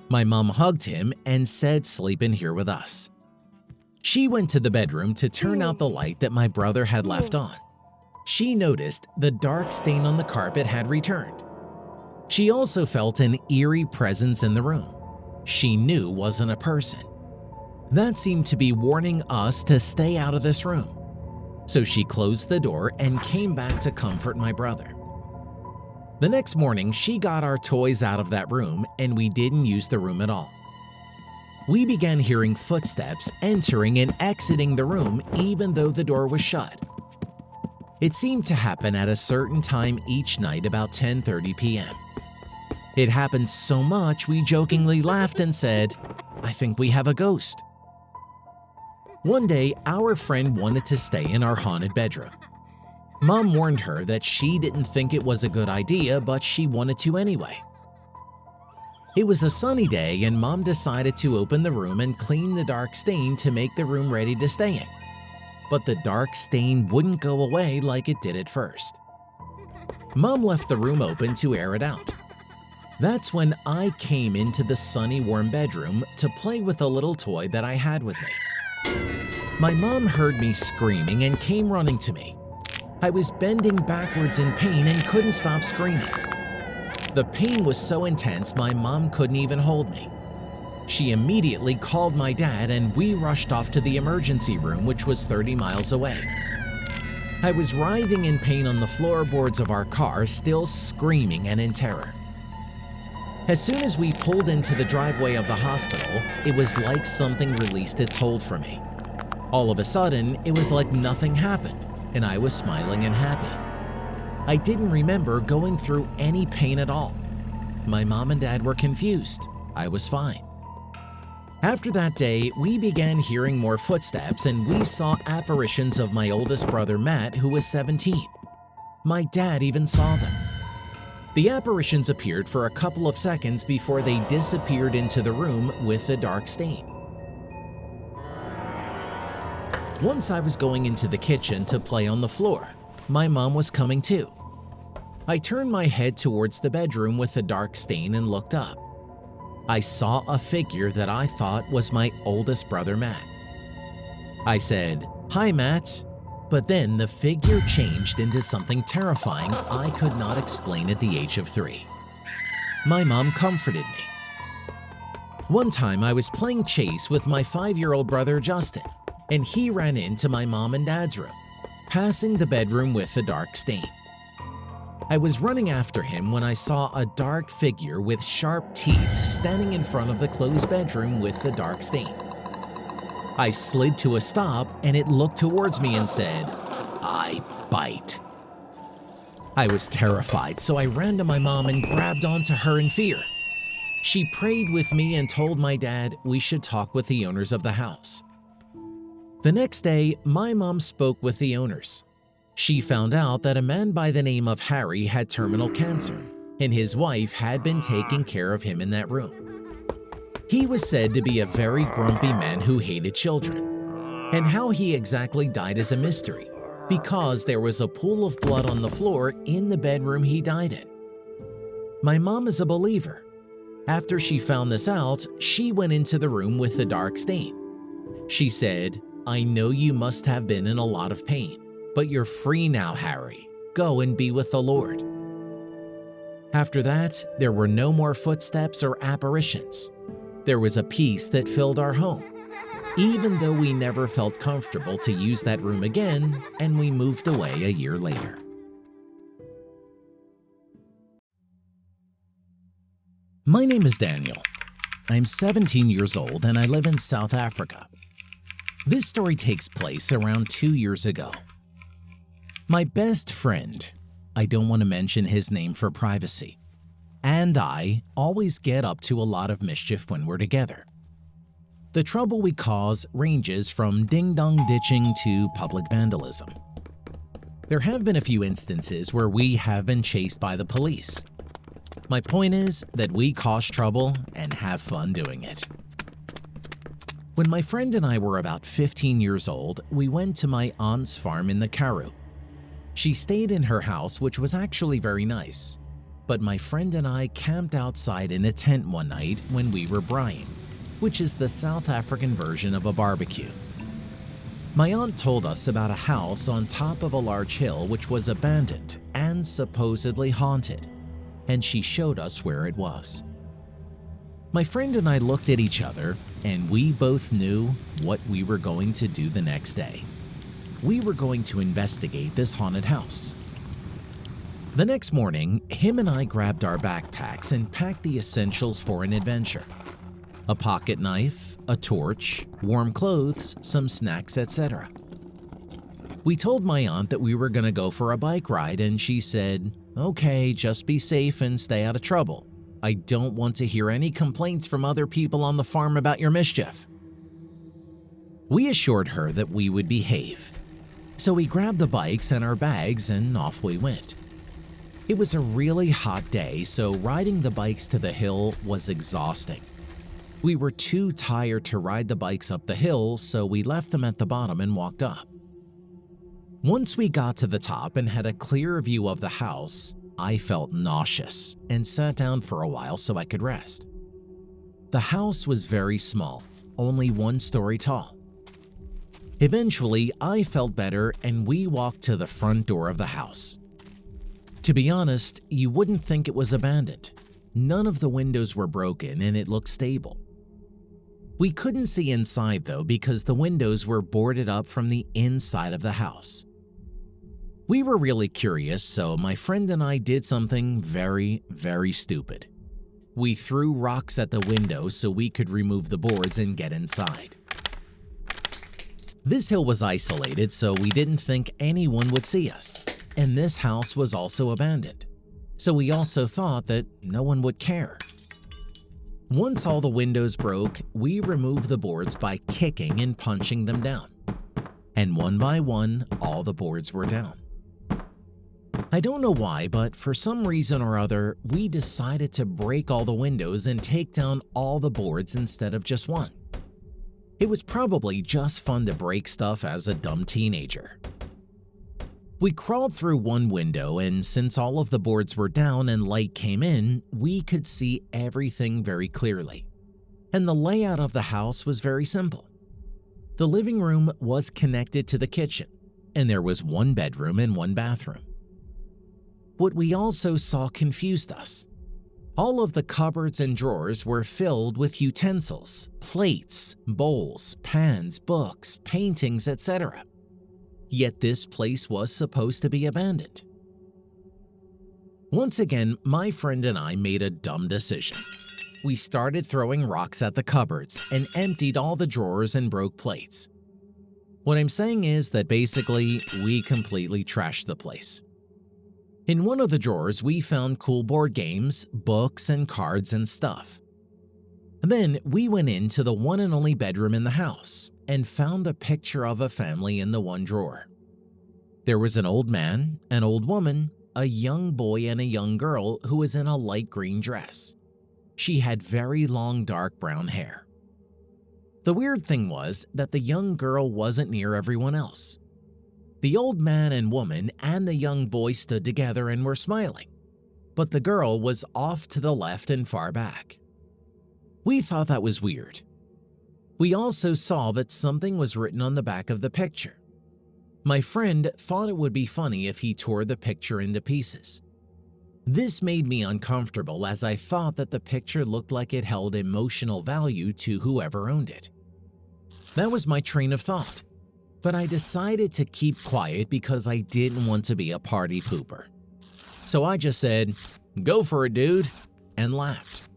B: My mom hugged him and said sleep in here with us. She went to the bedroom to turn out the light that my brother had left on. She noticed the dark stain on the carpet had returned. She also felt an eerie presence in the room. She knew wasn't a person. That seemed to be warning us to stay out of this room. So she closed the door and came back to comfort my brother. The next morning, she got our toys out of that room and we didn't use the room at all. We began hearing footsteps entering and exiting the room even though the door was shut. It seemed to happen at a certain time each night about 10:30 p.m. It happened so much we jokingly laughed and said, "I think we have a ghost." One day, our friend wanted to stay in our haunted bedroom. Mom warned her that she didn't think it was a good idea, but she wanted to anyway. It was a sunny day and Mom decided to open the room and clean the dark stain to make the room ready to stay in. But the dark stain wouldn't go away like it did at first. Mom left the room open to air it out. That's when I came into the sunny, warm bedroom to play with a little toy that I had with me. My mom heard me screaming and came running to me. I was bending backwards in pain and couldn't stop screaming. The pain was so intense my mom couldn't even hold me. She immediately called my dad and we rushed off to the emergency room, which was 30 miles away. I was writhing in pain on the floorboards of our car, still screaming and in terror. As soon as we pulled into the driveway of the hospital, it was like something released its hold from me. All of a sudden, it was like nothing happened, and I was smiling and happy. I didn't remember going through any pain at all. My mom and dad were confused. I was fine. After that day, we began hearing more footsteps and we saw apparitions of my oldest brother Matt, who was 17. My dad even saw them. The apparitions appeared for a couple of seconds before they disappeared into the room with a dark stain. Once I was going into the kitchen to play on the floor. My mom was coming too. I turned my head towards the bedroom with a dark stain and looked up. I saw a figure that I thought was my oldest brother Matt. I said, "Hi, Matt." But then the figure changed into something terrifying I could not explain at the age of 3. My mom comforted me. One time I was playing chase with my 5-year-old brother Justin, and he ran into my mom and dad's room, passing the bedroom with a dark stain. I was running after him when I saw a dark figure with sharp teeth standing in front of the closed bedroom with the dark stain. I slid to a stop and it looked towards me and said, "I bite." I was terrified, so I ran to my mom and grabbed onto her in fear. She prayed with me and told my dad we should talk with the owners of the house. The next day, my mom spoke with the owners. She found out that a man by the name of Harry had terminal cancer, and his wife had been taking care of him in that room. He was said to be a very grumpy man who hated children, and how he exactly died is a mystery, because there was a pool of blood on the floor in the bedroom he died in. My mom is a believer. After she found this out, she went into the room with the dark stain. She said, "I know you must have been in a lot of pain, but you're free now, Harry. Go and be with the Lord." After that, there were no more footsteps or apparitions. There was a peace that filled our home, even though we never felt comfortable to use that room again, and we moved away a year later. My name is Daniel. I'm 17 years old and I live in South Africa. This story takes place around 2 years ago. My best friend, I don't want to mention his name for privacy, and I always get up to a lot of mischief when we're together. The trouble we cause ranges from ding-dong ditching to public vandalism. There have been a few instances where we have been chased by the police. My point is that we cause trouble and have fun doing it. When my friend and I were about 15 years old, we went to my aunt's farm in the Karoo. She stayed in her house, which was actually very nice, but my friend and I camped outside in a tent one night when we were braaiing, which is the South African version of a barbecue. My aunt told us about a house on top of a large hill which was abandoned and supposedly haunted, and she showed us where it was. My friend and I looked at each other, and we both knew what we were going to do the next day. We were going to investigate this haunted house. The next morning, him and I grabbed our backpacks and packed the essentials for an adventure: a pocket knife, a torch, warm clothes, some snacks, etc. We told my aunt that we were going to go for a bike ride, and she said, "Okay, just be safe and stay out of trouble. I don't want to hear any complaints from other people on the farm about your mischief." We assured her that we would behave. So we grabbed the bikes and our bags and off we went. It was a really hot day, so riding the bikes to the hill was exhausting. We were too tired to ride the bikes up the hill, so we left them at the bottom and walked up. Once we got to the top and had a clear view of the house, I felt nauseous and sat down for a while so I could rest. The house was very small, only 1 story tall. Eventually, I felt better and we walked to the front door of the house. To be honest, you wouldn't think it was abandoned. None of the windows were broken and it looked stable. We couldn't see inside though because the windows were boarded up from the inside of the house. We were really curious, so my friend and I did something very, very stupid. We threw rocks at the window so we could remove the boards and get inside. This hill was isolated, so we didn't think anyone would see us, and this house was also abandoned, so we also thought that no one would care. Once all the windows broke, we removed the boards by kicking and punching them down. And one by one, all the boards were down. I don't know why, but for some reason or other, we decided to break all the windows and take down all the boards instead of just one. It was probably just fun to break stuff as a dumb teenager. We crawled through one window, and since all of the boards were down and light came in, we could see everything very clearly. And the layout of the house was very simple. The living room was connected to the kitchen, and there was one bedroom and one bathroom. What we also saw confused us. All of the cupboards and drawers were filled with utensils, plates, bowls, pans, books, paintings, etc. Yet this place was supposed to be abandoned. Once again, my friend and I made a dumb decision. We started throwing rocks at the cupboards and emptied all the drawers and broke plates. What I'm saying is that basically, we completely trashed the place. In one of the drawers, we found cool board games, books, and cards and stuff. Then we went into the one and only bedroom in the house and found a picture of a family in the one drawer. There was an old man, an old woman, a young boy, and a young girl who was in a light green dress. She had very long dark brown hair. The weird thing was that the young girl wasn't near everyone else. The old man and woman and the young boy stood together and were smiling, but the girl was off to the left and far back. We thought that was weird. We also saw that something was written on the back of the picture. My friend thought it would be funny if he tore the picture into pieces. This made me uncomfortable as I thought that the picture looked like it held emotional value to whoever owned it. That was my train of thought, but I decided to keep quiet because I didn't want to be a party pooper. So I just said, "Go for it, dude," and laughed.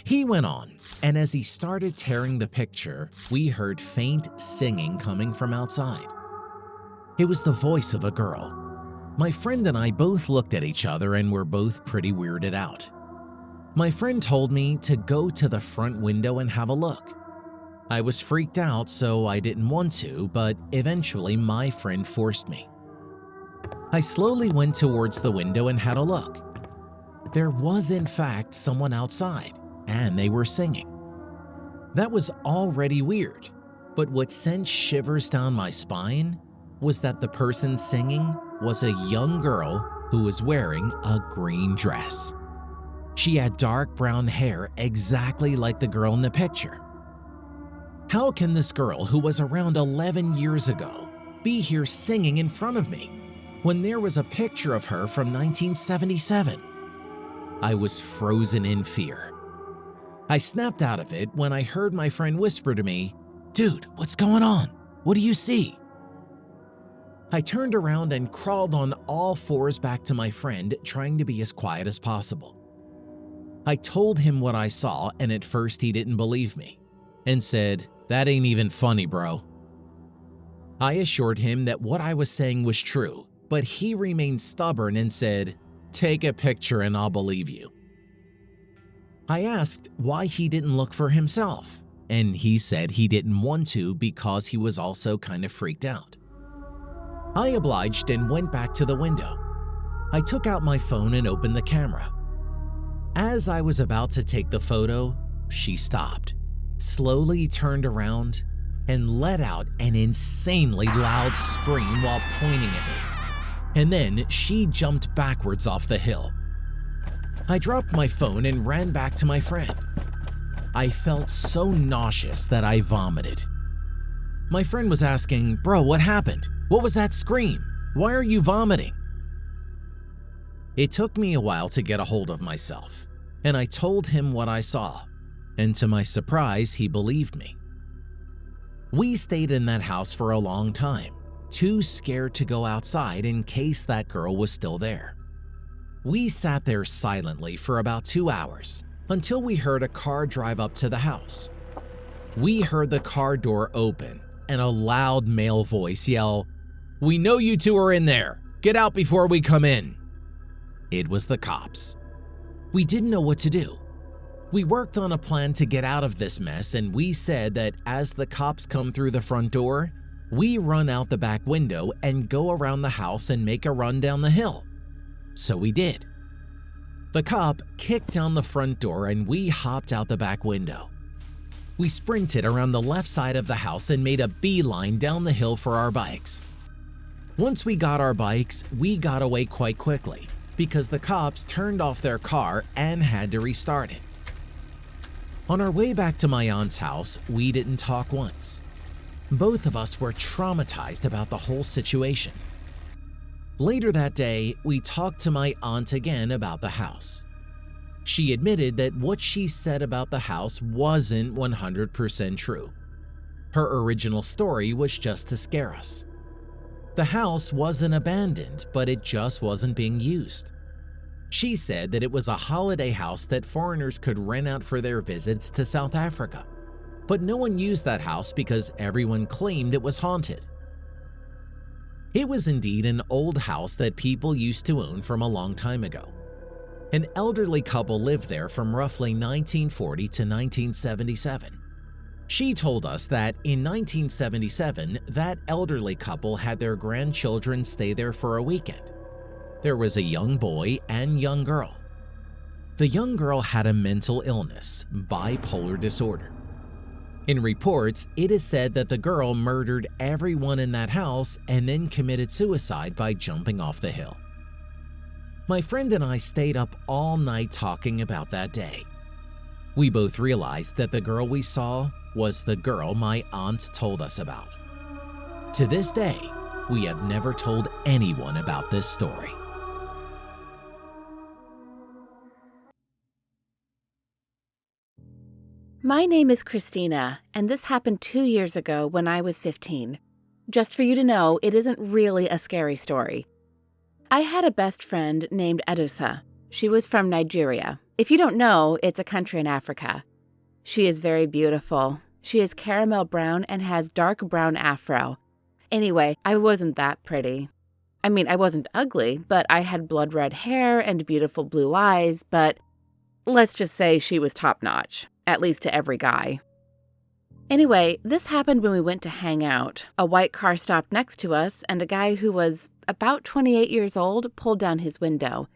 B: He went on, and as he started tearing the picture, we heard faint singing coming from outside. It was the voice of a girl. My friend and I both looked at each other and were both pretty weirded out. My friend told me to go to the front window and have a look. I was freaked out, so I didn't want to, but eventually my friend forced me. I slowly went towards the window and had a look. There was in fact someone outside, and they were singing. That was already weird, but what sent shivers down my spine was that the person singing was a young girl who was wearing a green dress. She had dark brown hair exactly like the girl in the picture. How can this girl, who was around 11 years ago, be here singing in front of me when there was a picture of her from 1977? I was frozen in fear. I snapped out of it when I heard my friend whisper to me, "Dude, what's going on? What do you see?" I turned around and crawled on all fours back to my friend, trying to be as quiet as possible. I told him what I saw, and at first he didn't believe me and said, "That ain't even funny, bro." I assured him that what I was saying was true, but he remained stubborn and said, "Take a picture and I'll believe you." I asked why he didn't look for himself, and he said he didn't want to because he was also kind of freaked out. I obliged and went back to the window. I took out my phone and opened the camera. As I was about to take the photo, she stopped, slowly turned around, and let out an insanely loud scream while pointing at me. And then she jumped backwards off the hill. I dropped my phone and ran back to my friend. I felt so nauseous that I vomited. My friend was asking, "Bro, what happened? What was that scream? Why are you vomiting?" It took me a while to get a hold of myself, and I told him what I saw, and to my surprise, he believed me. We stayed in that house for a long time, too scared to go outside in case that girl was still there. We sat there silently for about 2 hours until we heard a car drive up to the house. We heard the car door open and a loud male voice yell, "We know you two are in there. Get out before we come in." It was the cops. We didn't know what to do. We worked on a plan to get out of this mess, and we said that as the cops come through the front door, we run out the back window and go around the house and make a run down the hill. So we did. The cop kicked down the front door and we hopped out the back window. We sprinted around the left side of the house and made a beeline down the hill for our bikes. Once we got our bikes, we got away quite quickly because the cops turned off their car and had to restart it. On our way back to my aunt's house, we didn't talk once. Both of us were traumatized about the whole situation. Later that day, we talked to my aunt again about the house. She admitted that what she said about the house wasn't 100% true. Her original story was just to scare us. The house wasn't abandoned, but it just wasn't being used. She said that it was a holiday house that foreigners could rent out for their visits to South Africa, but no one used that house because everyone claimed it was haunted. It was indeed an old house that people used to own from a long time ago. An elderly couple lived there from roughly 1940 to 1977. She told us that in 1977, that elderly couple had their grandchildren stay there for a weekend. There was a young boy and young girl. The young girl had a mental illness, bipolar disorder. In reports, it is said that the girl murdered everyone in that house and then committed suicide by jumping off the hill. My friend and I stayed up all night talking about that day. We both realized that the girl we saw was the girl my aunt told us about. To this day, we have never told anyone about this story.
A: My name is Christina, and this happened 2 years ago when I was 15. Just for you to know, it isn't really a scary story. I had a best friend named Edusa. She was from Nigeria. If you don't know, it's a country in Africa. She is very beautiful. She is caramel brown and has dark brown afro. Anyway, I wasn't that pretty. I mean, I wasn't ugly, but I had blood red hair and beautiful blue eyes, but let's just say she was top-notch, at least to every guy. Anyway, this happened when we went to hang out. A white car stopped next to us, and a guy who was about 28 years old pulled down his window.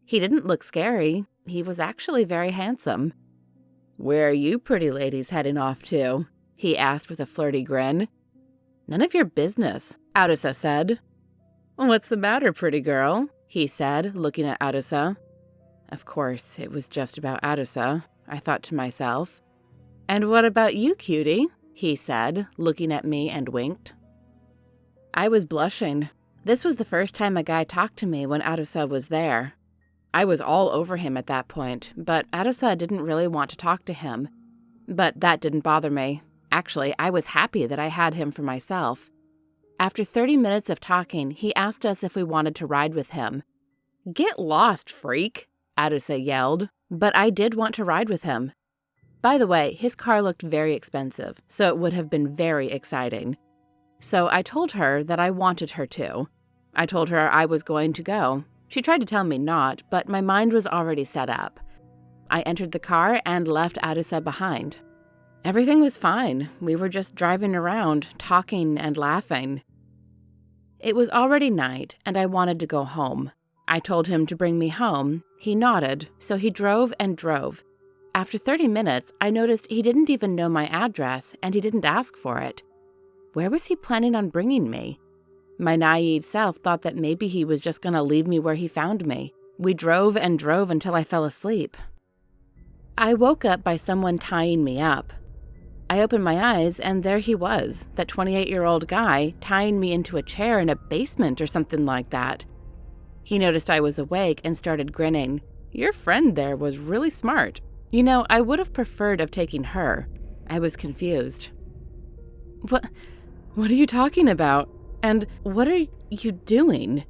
A: He didn't look scary. He was actually very handsome. "Where are you pretty ladies heading off to?" he asked with a flirty grin. "None of your business," Adusa said. "What's the matter, pretty girl?" he said, looking at Adusa. Of course, it was just about Adusa, I thought to myself. "And what about you, cutie?" he said, looking at me and winked. I was blushing. This was the first time a guy talked to me when Adusa was there. I was all over him at that point, but Adusa didn't really want to talk to him. But that didn't bother me. Actually, I was happy that I had him for myself. After 30 minutes of talking, he asked us if we wanted to ride with him. "Get lost, freak," Adusa yelled, but I did want to ride with him. By the way, his car looked very expensive, so it would have been very exciting. So I told her that I wanted her to. I told her I was going to go. She tried to tell me not, but my mind was already set up. I entered the car and left Adusa behind. Everything was fine. We were just driving around, talking and laughing. It was already night, and I wanted to go home. I told him to bring me home. He nodded, so he drove and drove. After 30 minutes, I noticed he didn't even know my address, and he didn't ask for it. Where was he planning on bringing me? My naive self thought that maybe he was just going to leave me where he found me. We drove and drove until I fell asleep. I woke up by someone tying me up. I opened my eyes, and there he was, that 28-year-old guy, tying me into a chair in a basement or something like that. He noticed I was awake and started grinning. "Your friend there was really smart. You know, I would have preferred of taking her." I was confused. What are you talking about? And what are you doing?"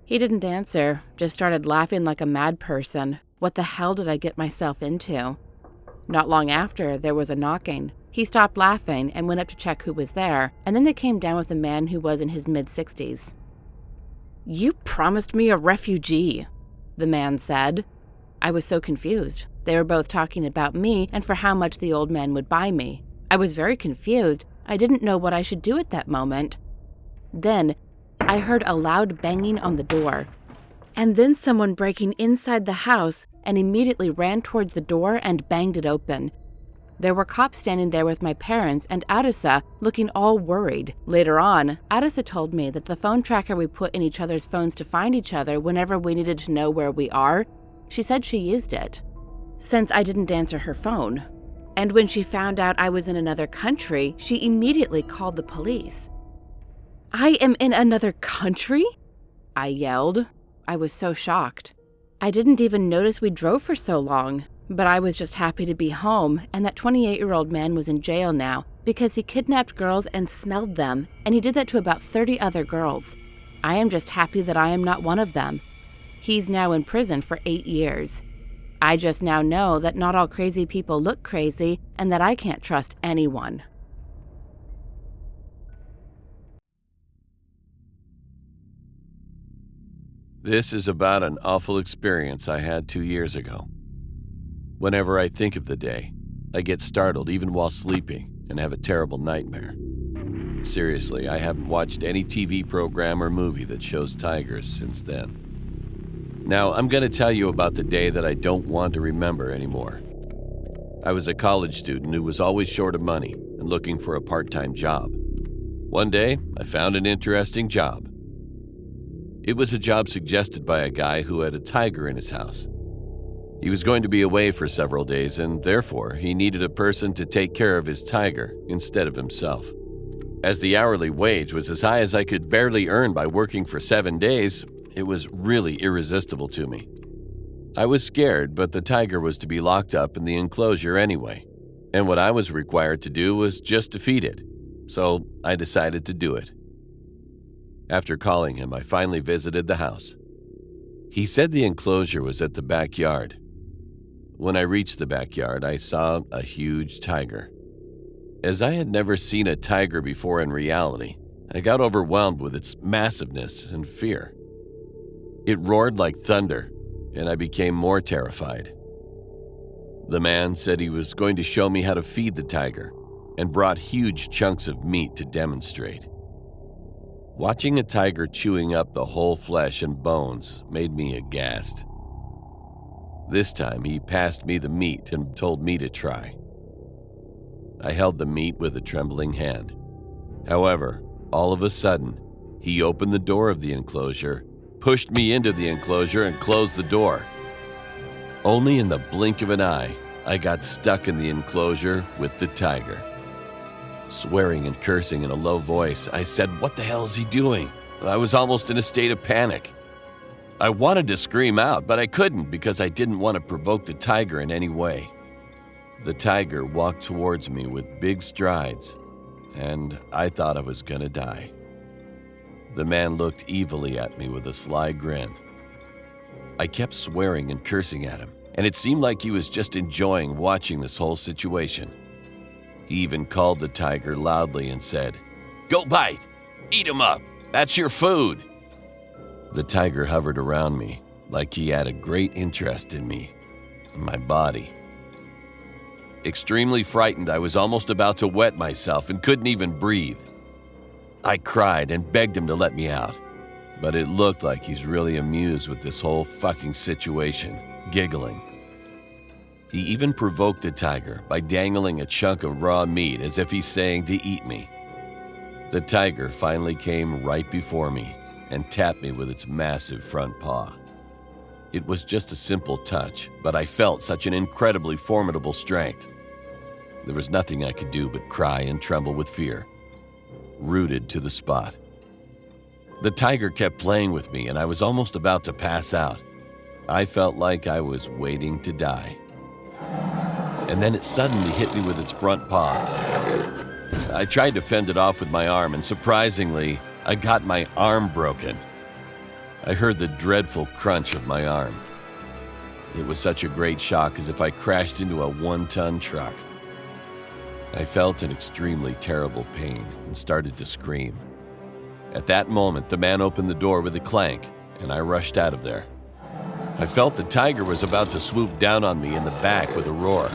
A: He didn't answer, just started laughing like a mad person. What the hell did I get myself into? Not long after, there was a knocking. He stopped laughing and went up to check who was there, and then they came down with a man who was in his mid-60s. "You promised me a refugee," the man said. I was so confused. They were both talking about me and for how much the old man would buy me. I was very confused. I didn't know what I should do at that moment. Then, I heard a loud banging on the door, and then someone breaking inside the house and immediately ran towards the door and banged it open. There were cops standing there with my parents and Arisa looking all worried. Later on, Arisa told me that the phone tracker we put in each other's phones to find each other whenever we needed to know where we are, she said she used it, since I didn't answer her phone. And when she found out I was in another country, she immediately called the police. "I am in another country?" I yelled. I was so shocked. I didn't even notice we drove for so long, but I was just happy to be home, and that 28-year-old man was in jail now because he kidnapped girls and smelled them, and he did that to about 30 other girls. I am just happy that I am not one of them. He's now in prison for 8 years. I just now know that not all crazy people look crazy and that I can't trust anyone.
C: This is about an awful experience I had 2 years ago. Whenever I think of the day, I get startled even while sleeping and have a terrible nightmare. Seriously, I haven't watched any TV program or movie that shows tigers since then. Now, I'm going to tell you about the day that I don't want to remember anymore. I was a college student who was always short of money and looking for a part-time job. One day, I found an interesting job. It was a job suggested by a guy who had a tiger in his house. He was going to be away for several days, and therefore he needed a person to take care of his tiger instead of himself. As the hourly wage was as high as I could barely earn by working for 7 days, it was really irresistible to me. I was scared, but the tiger was to be locked up in the enclosure anyway, and what I was required to do was just to feed it, so I decided to do it. After calling him, I finally visited the house. He said the enclosure was at the backyard. When I reached the backyard, I saw a huge tiger. As I had never seen a tiger before in reality, I got overwhelmed with its massiveness and fear. It roared like thunder, and I became more terrified. The man said he was going to show me how to feed the tiger and brought huge chunks of meat to demonstrate. Watching a tiger chewing up the whole flesh and bones made me aghast. This time, he passed me the meat and told me to try. I held the meat with a trembling hand. However, all of a sudden, he opened the door of the enclosure, pushed me into the enclosure, and closed the door. Only in the blink of an eye, I got stuck in the enclosure with the tiger. Swearing and cursing in a low voice, I said, "What the hell is he doing?" I was almost in a state of panic. I wanted to scream out, but I couldn't because I didn't want to provoke the tiger in any way. The tiger walked towards me with big strides, and I thought I was gonna die. The man looked evilly at me with a sly grin. I kept swearing and cursing at him, and it seemed like he was just enjoying watching this whole situation. He even called the tiger loudly and said, "Go bite! Eat him up! That's your food!" The tiger hovered around me like he had a great interest in me and my body. Extremely frightened, I was almost about to wet myself and couldn't even breathe. I cried and begged him to let me out, but it looked like he's really amused with this whole fucking situation, giggling. He even provoked the tiger by dangling a chunk of raw meat as if he's saying to eat me. The tiger finally came right before me and tapped me with its massive front paw. It was just a simple touch, but I felt such an incredibly formidable strength. There was nothing I could do but cry and tremble with fear, rooted to the spot. The tiger kept playing with me, and I was almost about to pass out. I felt like I was waiting to die. And then it suddenly hit me with its front paw. I tried to fend it off with my arm, and surprisingly, I got my arm broken. I heard the dreadful crunch of my arm. It was such a great shock, as if I crashed into a 1-ton truck. I felt an extremely terrible pain and started to scream. At that moment, the man opened the door with a clank, and I rushed out of there. I felt the tiger was about to swoop down on me in the back with a roar,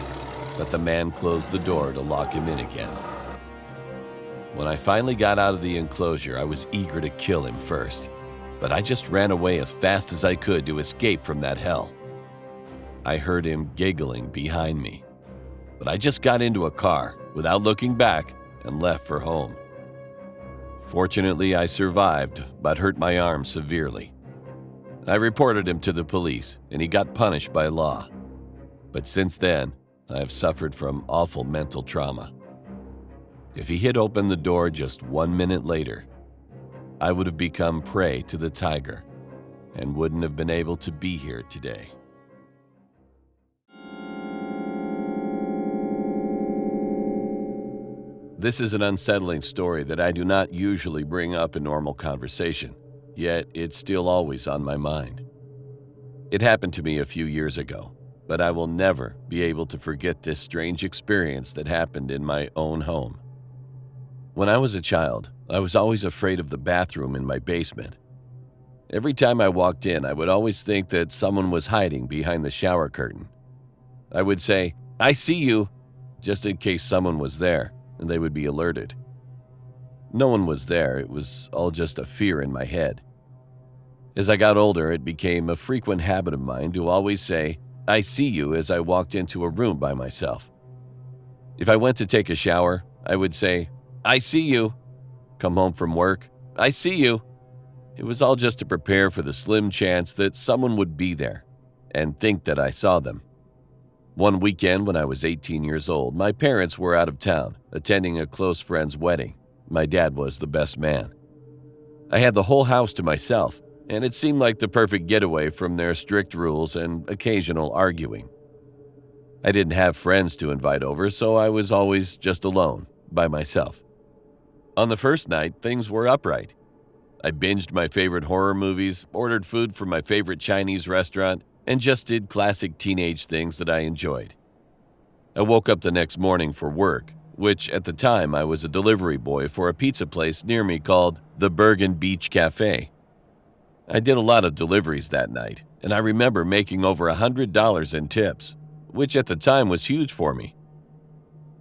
C: but the man closed the door to lock him in again. When I finally got out of the enclosure, I was eager to kill him first, but I just ran away as fast as I could to escape from that hell. I heard him giggling behind me, but I just got into a car without looking back and left for home. Fortunately, I survived, but hurt my arm severely. I reported him to the police, and he got punished by law. But since then, I have suffered from awful mental trauma. If he had opened the door just 1 minute later, I would have become prey to the tiger and wouldn't have been able to be here today. This is an unsettling story that I do not usually bring up in normal conversation, yet it's still always on my mind. It happened to me a few years ago, but I will never be able to forget this strange experience that happened in my own home. When I was a child, I was always afraid of the bathroom in my basement. Every time I walked in, I would always think that someone was hiding behind the shower curtain. I would say, "I see you," just in case someone was there, and they would be alerted. No one was there, it was all just a fear in my head. As I got older, it became a frequent habit of mine to always say, "I see you," as I walked into a room by myself. If I went to take a shower, I would say, "I see you." Come home from work, "I see you." It was all just to prepare for the slim chance that someone would be there and think that I saw them. One weekend when I was 18 years old, my parents were out of town, attending a close friend's wedding. My dad was the best man. I had the whole house to myself, and it seemed like the perfect getaway from their strict rules and occasional arguing. I didn't have friends to invite over, so I was always just alone, by myself. On the first night, things were upright. I binged my favorite horror movies, ordered food from my favorite Chinese restaurant, and just did classic teenage things that I enjoyed. I woke up the next morning for work, which at the time I was a delivery boy for a pizza place near me called the Bergen Beach Cafe. I did a lot of deliveries that night, and I remember making over $100 in tips, which at the time was huge for me.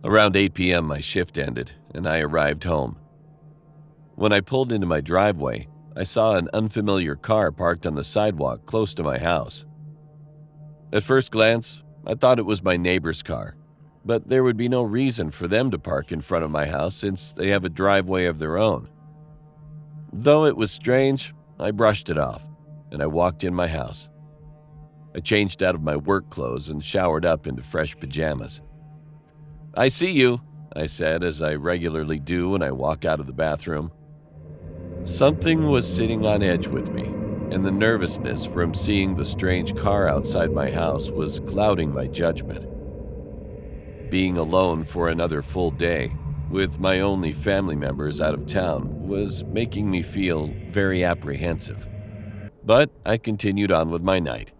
C: Around 8 p.m. my shift ended, and I arrived home. When I pulled into my driveway, I saw an unfamiliar car parked on the sidewalk close to my house. At first glance, I thought it was my neighbor's car, but there would be no reason for them to park in front of my house since they have a driveway of their own. Though it was strange, I brushed it off, and I walked in my house. I changed out of my work clothes and showered up into fresh pajamas. "I see you," I said, as I regularly do when I walk out of the bathroom. Something was sitting on edge with me, and the nervousness from seeing the strange car outside my house was clouding my judgment. Being alone for another full day, with my only family members out of town, was making me feel very apprehensive. But I continued on with my night.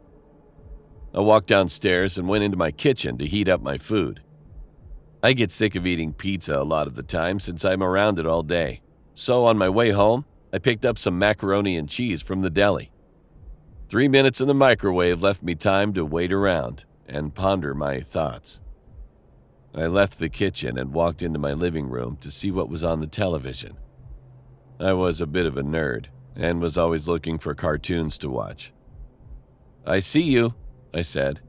C: I walked downstairs and went into my kitchen to heat up my food. I get sick of eating pizza a lot of the time since I'm around it all day. So on my way home, I picked up some macaroni and cheese from the deli. 3 minutes in the microwave left me time to wait around and ponder my thoughts. I left the kitchen and walked into my living room to see what was on the television. I was a bit of a nerd and was always looking for cartoons to watch. "I see you," I said.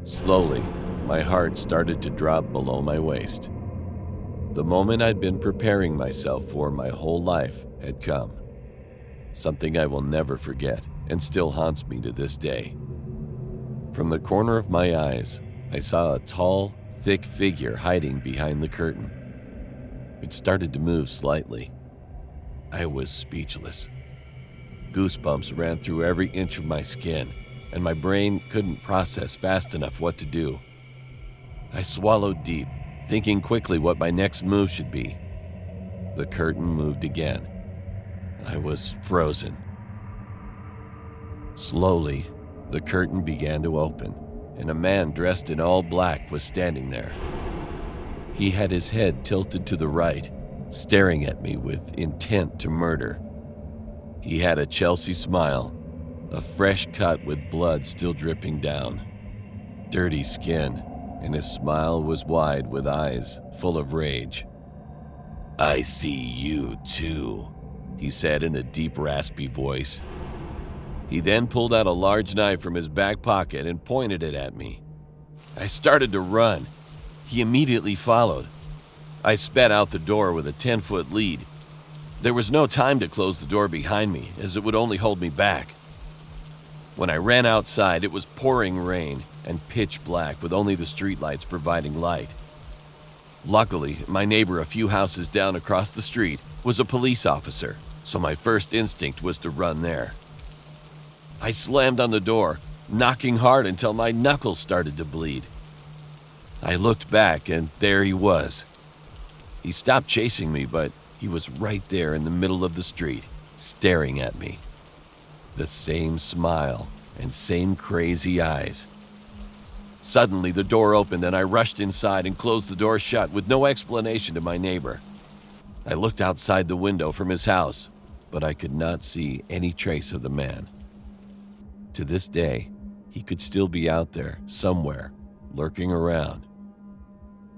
C: Slowly, my heart started to drop below my waist. The moment I'd been preparing myself for my whole life had come. Something I will never forget and still haunts me to this day. From the corner of my eyes, I saw a tall, thick figure hiding behind the curtain. It started to move slightly. I was speechless. Goosebumps ran through every inch of my skin, and my brain couldn't process fast enough what to do. I swallowed deep, thinking quickly what my next move should be. The curtain moved again. I was frozen. Slowly, the curtain began to open, and a man dressed in all black was standing there. He had his head tilted to the right, staring at me with intent to murder. He had a Chelsea smile a fresh cut with blood still dripping down, dirty skin, and his smile was wide with eyes full of rage. "I see you too," he said in a deep, raspy voice. He then pulled out a large knife from his back pocket and pointed it at me. I started to run. He immediately followed. I sped out the door with a 10-foot lead. There was no time to close the door behind me, as it would only hold me back. When I ran outside, it was pouring rain and pitch black with only the streetlights providing light. Luckily, my neighbor a few houses down across the street was a police officer, so my first instinct was to run there. I slammed on the door, knocking hard until my knuckles started to bleed. I looked back, and there he was. He stopped chasing me, but he was right there in the middle of the street, staring at me. The same smile and same crazy eyes. Suddenly, the door opened and I rushed inside and closed the door shut with no explanation to my neighbor. I looked outside the window from his house, but I could not see any trace of the man. To this day, he could still be out there, somewhere, lurking around.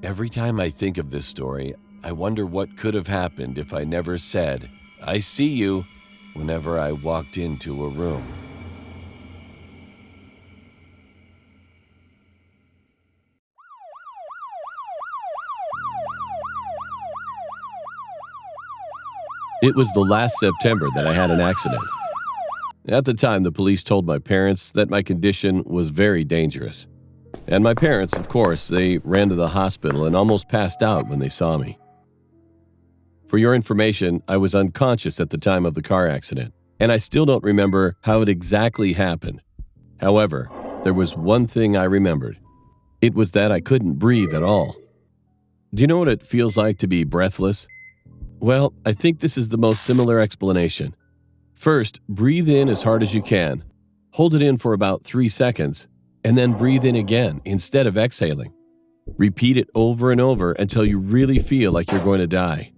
C: Every time I think of this story, I wonder what could have happened if I never said, "I see you," whenever I walked into a room. It was the last September that I had an accident. At the time, the police told my parents that my condition was very dangerous. And my parents, of course, they ran to the hospital and almost passed out when they saw me. For your information, I was unconscious at the time of the car accident, and I still don't remember how it exactly happened. However, there was one thing I remembered. It was that I couldn't breathe at all. Do you know what it feels like to be breathless? Well, I think this is the most similar explanation. First, breathe in as hard as you can. Hold it in for about 3 seconds, and then breathe in again instead of exhaling. Repeat it over and over until you really feel like you're going to die.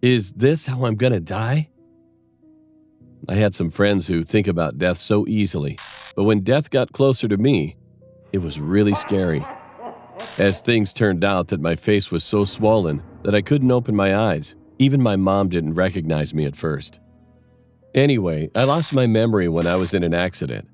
C: Is this how I'm going to die? I had some friends who think about death so easily, but when death got closer to me, it was really scary. As things turned out that my face was so swollen that I couldn't open my eyes. Even my mom didn't recognize me at first. Anyway, I lost my memory when I was in an accident.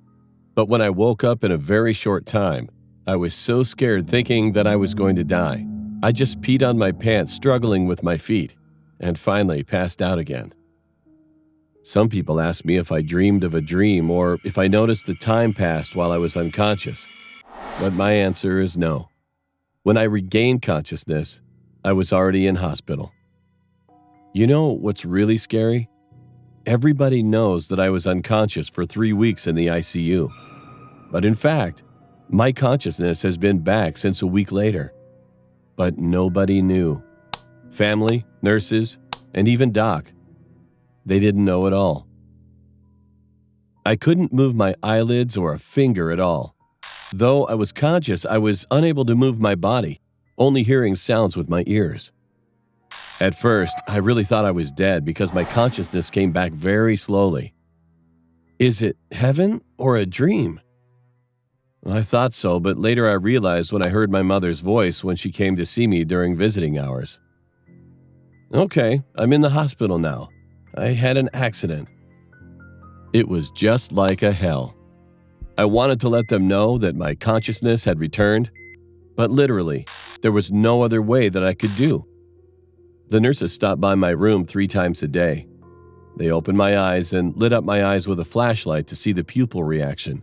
C: But when I woke up in a very short time, I was so scared thinking that I was going to die. I just peed on my pants, struggling with my feet, and finally passed out again. Some people ask me if I dreamed of a dream or if I noticed the time passed while I was unconscious. But my answer is no. When I regained consciousness, I was already in hospital. You know what's really scary? Everybody knows that I was unconscious for 3 weeks in the ICU. But in fact, my consciousness has been back since a week later. But nobody knew. Family, nurses, and even Doc. They didn't know at all. I couldn't move my eyelids or a finger at all. Though I was conscious, I was unable to move my body, only hearing sounds with my ears. At first, I really thought I was dead because my consciousness came back very slowly. Is it heaven or a dream? I thought so, but later I realized when I heard my mother's voice when she came to see me during visiting hours. Okay, I'm in the hospital now. I had an accident. It was just like a hell. I wanted to let them know that my consciousness had returned, but literally, there was no other way that I could do. The nurses stopped by my room 3 times a day. They opened my eyes and lit up my eyes with a flashlight to see the pupil reaction.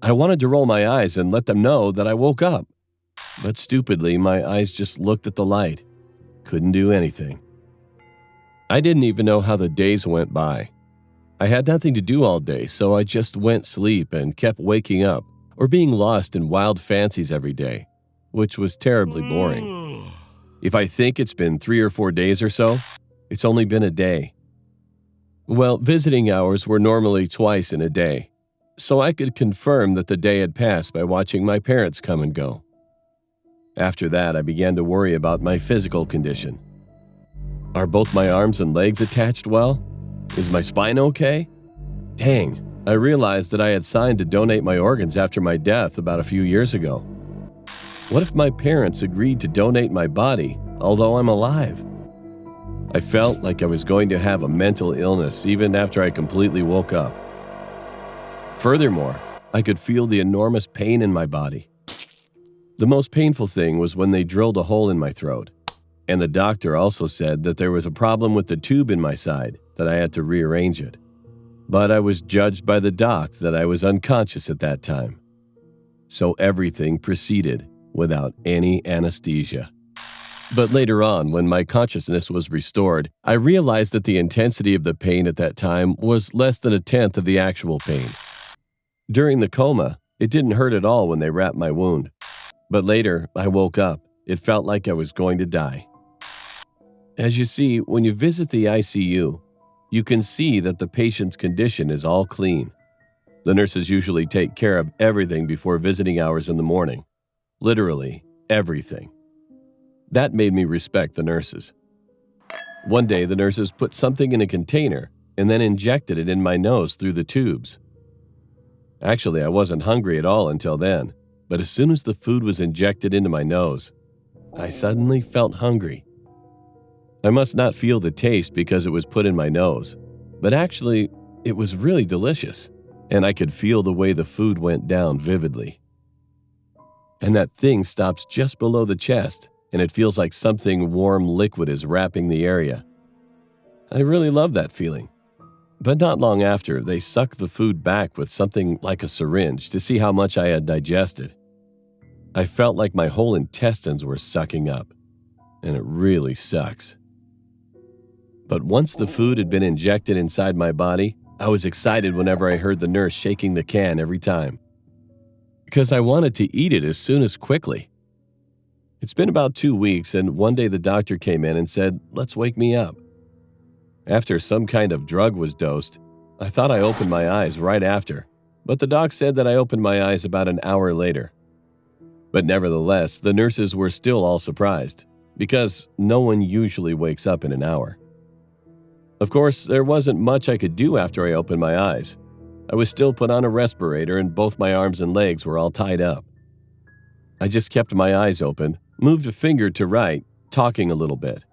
C: I wanted to roll my eyes and let them know that I woke up, but stupidly, my eyes just looked at the light. Couldn't do anything. I didn't even know how the days went by. I had nothing to do all day, so I just went sleep and kept waking up or being lost in wild fancies every day, which was terribly boring. If I think it's been 3 or 4 days or so, it's only been a day. Well, visiting hours were normally twice in a day, so I could confirm that the day had passed by watching my parents come and go. After that, I began to worry about my physical condition. Are both my arms and legs attached well? Is my spine okay? Dang, I realized that I had signed to donate my organs after my death about a few years ago. What if my parents agreed to donate my body, although I'm alive? I felt like I was going to have a mental illness even after I completely woke up. Furthermore, I could feel the enormous pain in my body. The most painful thing was when they drilled a hole in my throat, and the doctor also said that there was a problem with the tube in my side, that I had to rearrange it. But I was judged by the doc that I was unconscious at that time. So everything proceeded without any anesthesia. But later on, when my consciousness was restored, I realized that the intensity of the pain at that time was less than 1/10 of the actual pain. During the coma, it didn't hurt at all when they wrapped my wound. But later, I woke up. It felt like I was going to die. As you see, when you visit the ICU, you can see that the patient's condition is all clean. The nurses usually take care of everything before visiting hours in the morning. Literally, everything. That made me respect the nurses. One day, the nurses put something in a container and then injected it in my nose through the tubes. Actually, I wasn't hungry at all until then, but as soon as the food was injected into my nose, I suddenly felt hungry. I must not feel the taste because it was put in my nose, but actually, it was really delicious, and I could feel the way the food went down vividly. And that thing stops just below the chest, and it feels like something warm liquid is wrapping the area. I really love that feeling. But not long after, they sucked the food back with something like a syringe to see how much I had digested. I felt like my whole intestines were sucking up, and it really sucks. But once the food had been injected inside my body, I was excited whenever I heard the nurse shaking the can every time, because I wanted to eat it as soon as quickly. It's been about 2 weeks, and one day the doctor came in and said, "Let's wake me up." After some kind of drug was dosed, I thought I opened my eyes right after, but the doc said that I opened my eyes about an hour later. But nevertheless, the nurses were still all surprised, because no one usually wakes up in an hour. Of course, there wasn't much I could do after I opened my eyes. I was still put on a respirator and both my arms and legs were all tied up. I just kept my eyes open, moved a finger to right, talking a little bit.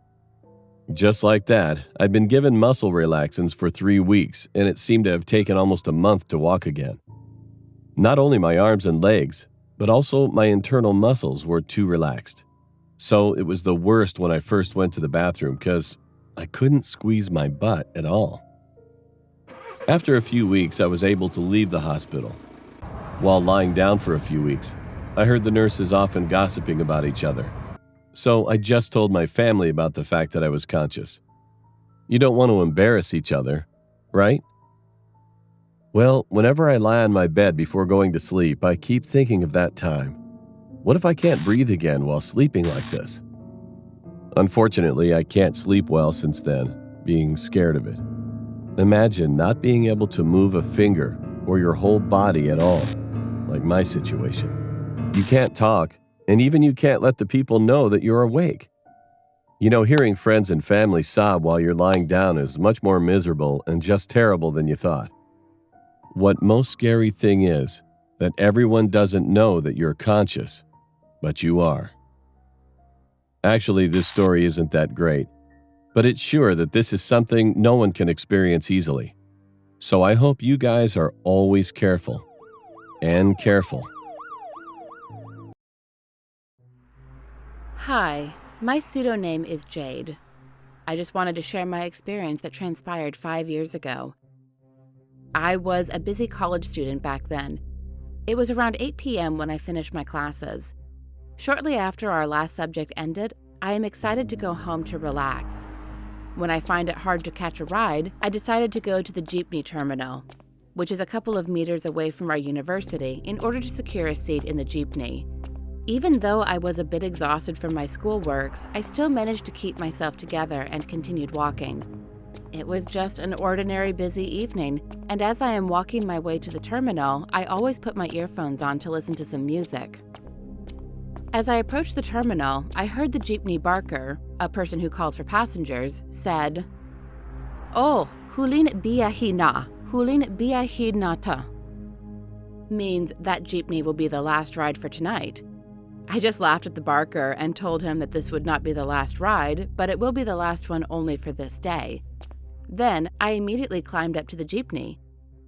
C: Just like that, I'd been given muscle relaxants for 3 weeks, and it seemed to have taken almost a month to walk again. Not only my arms and legs, but also my internal muscles were too relaxed. So it was the worst when I first went to the bathroom because I couldn't squeeze my butt at all. After a few weeks, I was able to leave the hospital. While lying down for a few weeks, I heard the nurses often gossiping about each other. So I just told my family about the fact that I was conscious. You don't want to embarrass each other, right? Well, whenever I lie on my bed before going to sleep, I keep thinking of that time. What if I can't breathe again while sleeping like this? Unfortunately, I can't sleep well since then, being scared of it. Imagine not being able to move a finger or your whole body at all, like my situation. You can't talk, and even you can't let the people know that you're awake. You know, hearing friends and family sob while you're lying down is much more miserable and just terrible than you thought. What most scary thing is that everyone doesn't know that you're conscious, but you are. Actually, this story isn't that great, but it's sure that this is something no one can experience easily. So I hope you guys are always careful and careful.
A: Hi, my pseudonym is Jade. I just wanted to share my experience that transpired 5 years ago. I was a busy college student back then. It was around 8 p.m. when I finished my classes. Shortly after our last subject ended, I am excited to go home to relax. When I find it hard to catch a ride, I decided to go to the jeepney terminal, which is a couple of meters away from our university, in order to secure a seat in the jeepney. Even though I was a bit exhausted from my schoolworks, I still managed to keep myself together and continued walking. It was just an ordinary busy evening, and as I am walking my way to the terminal, I always put my earphones on to listen to some music. As I approached the terminal, I heard the jeepney barker, a person who calls for passengers, said, "Oh, hulin biya hina, Hulin biahid nata means that jeepney will be the last ride for tonight. I just laughed at the barker and told him that this would not be the last ride, but it will be the last one only for this day. Then I immediately climbed up to the jeepney.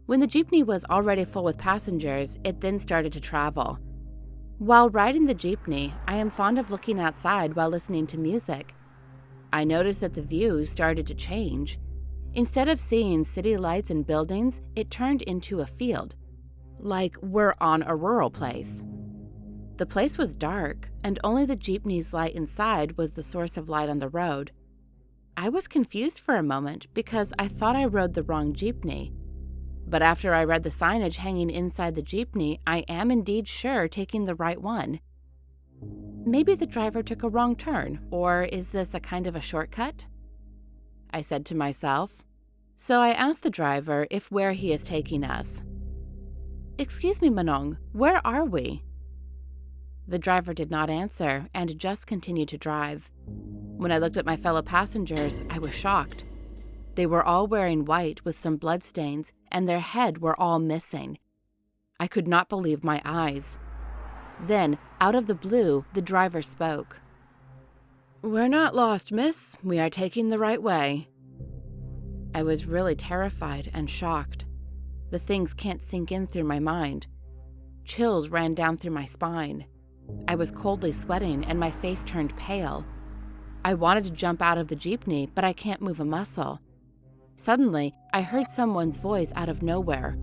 A: When the jeepney was already full with passengers, it then started to travel. While riding the jeepney, I am fond of looking outside while listening to music. I noticed that the views started to change. Instead of seeing city lights and buildings, it turned into a field, like we're on a rural place. The place was dark, and only the jeepney's light inside was the source of light on the road. I was confused for a moment because I thought I rode the wrong jeepney. But after I read the signage hanging inside the jeepney, I am indeed sure taking the right one. Maybe the driver took a wrong turn, or is this a kind of a shortcut? I said to myself. So I asked the driver if where he is taking us. "Excuse me, Manong, where are we?" The driver did not answer and just continued to drive. When I looked at my fellow passengers, I was shocked. They were all wearing white with some bloodstains, and their head were all missing. I could not believe my eyes. Then, out of the blue, the driver spoke. "We're not lost, miss. We are taking the right way." I was really terrified and shocked. The things can't sink in through my mind. Chills ran down through my spine. I was coldly sweating and my face turned pale. I wanted to jump out of the jeepney, but I can't move a muscle. Suddenly, I heard someone's voice out of nowhere.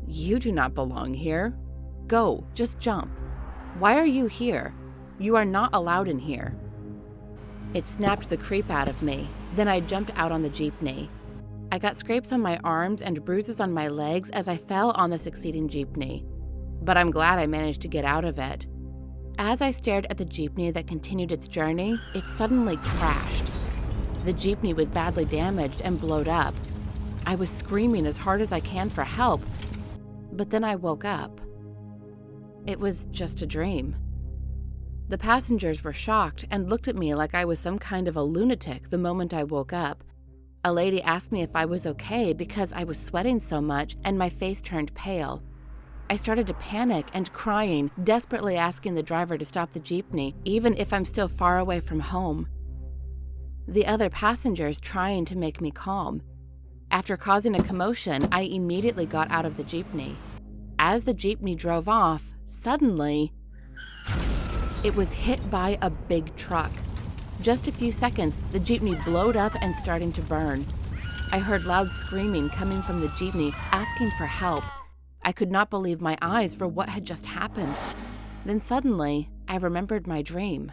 A: "You do not belong here. Go, just jump. Why are you here? You are not allowed in here." It snapped the creep out of me. Then I jumped out on the jeepney. I got scrapes on my arms and bruises on my legs as I fell on the succeeding jeepney. But I'm glad I managed to get out of it. As I stared at the jeepney that continued its journey, it suddenly crashed. The jeepney was badly damaged and blowed up. I was screaming as hard as I can for help, but then I woke up. It was just a dream. The passengers were shocked and looked at me like I was some kind of a lunatic the moment I woke up. A lady asked me if I was okay because I was sweating so much and my face turned pale. I started to panic and crying, desperately asking the driver to stop the jeepney, even if I'm still far away from home. The other passengers trying to make me calm. After causing a commotion, I immediately got out of the jeepney. As the jeepney drove off, suddenly, it was hit by a big truck. Just a few seconds, the jeepney blowed up and starting to burn. I heard loud screaming coming from the jeepney, asking for help. I could not believe my eyes for what had just happened. Then suddenly, I remembered my dream.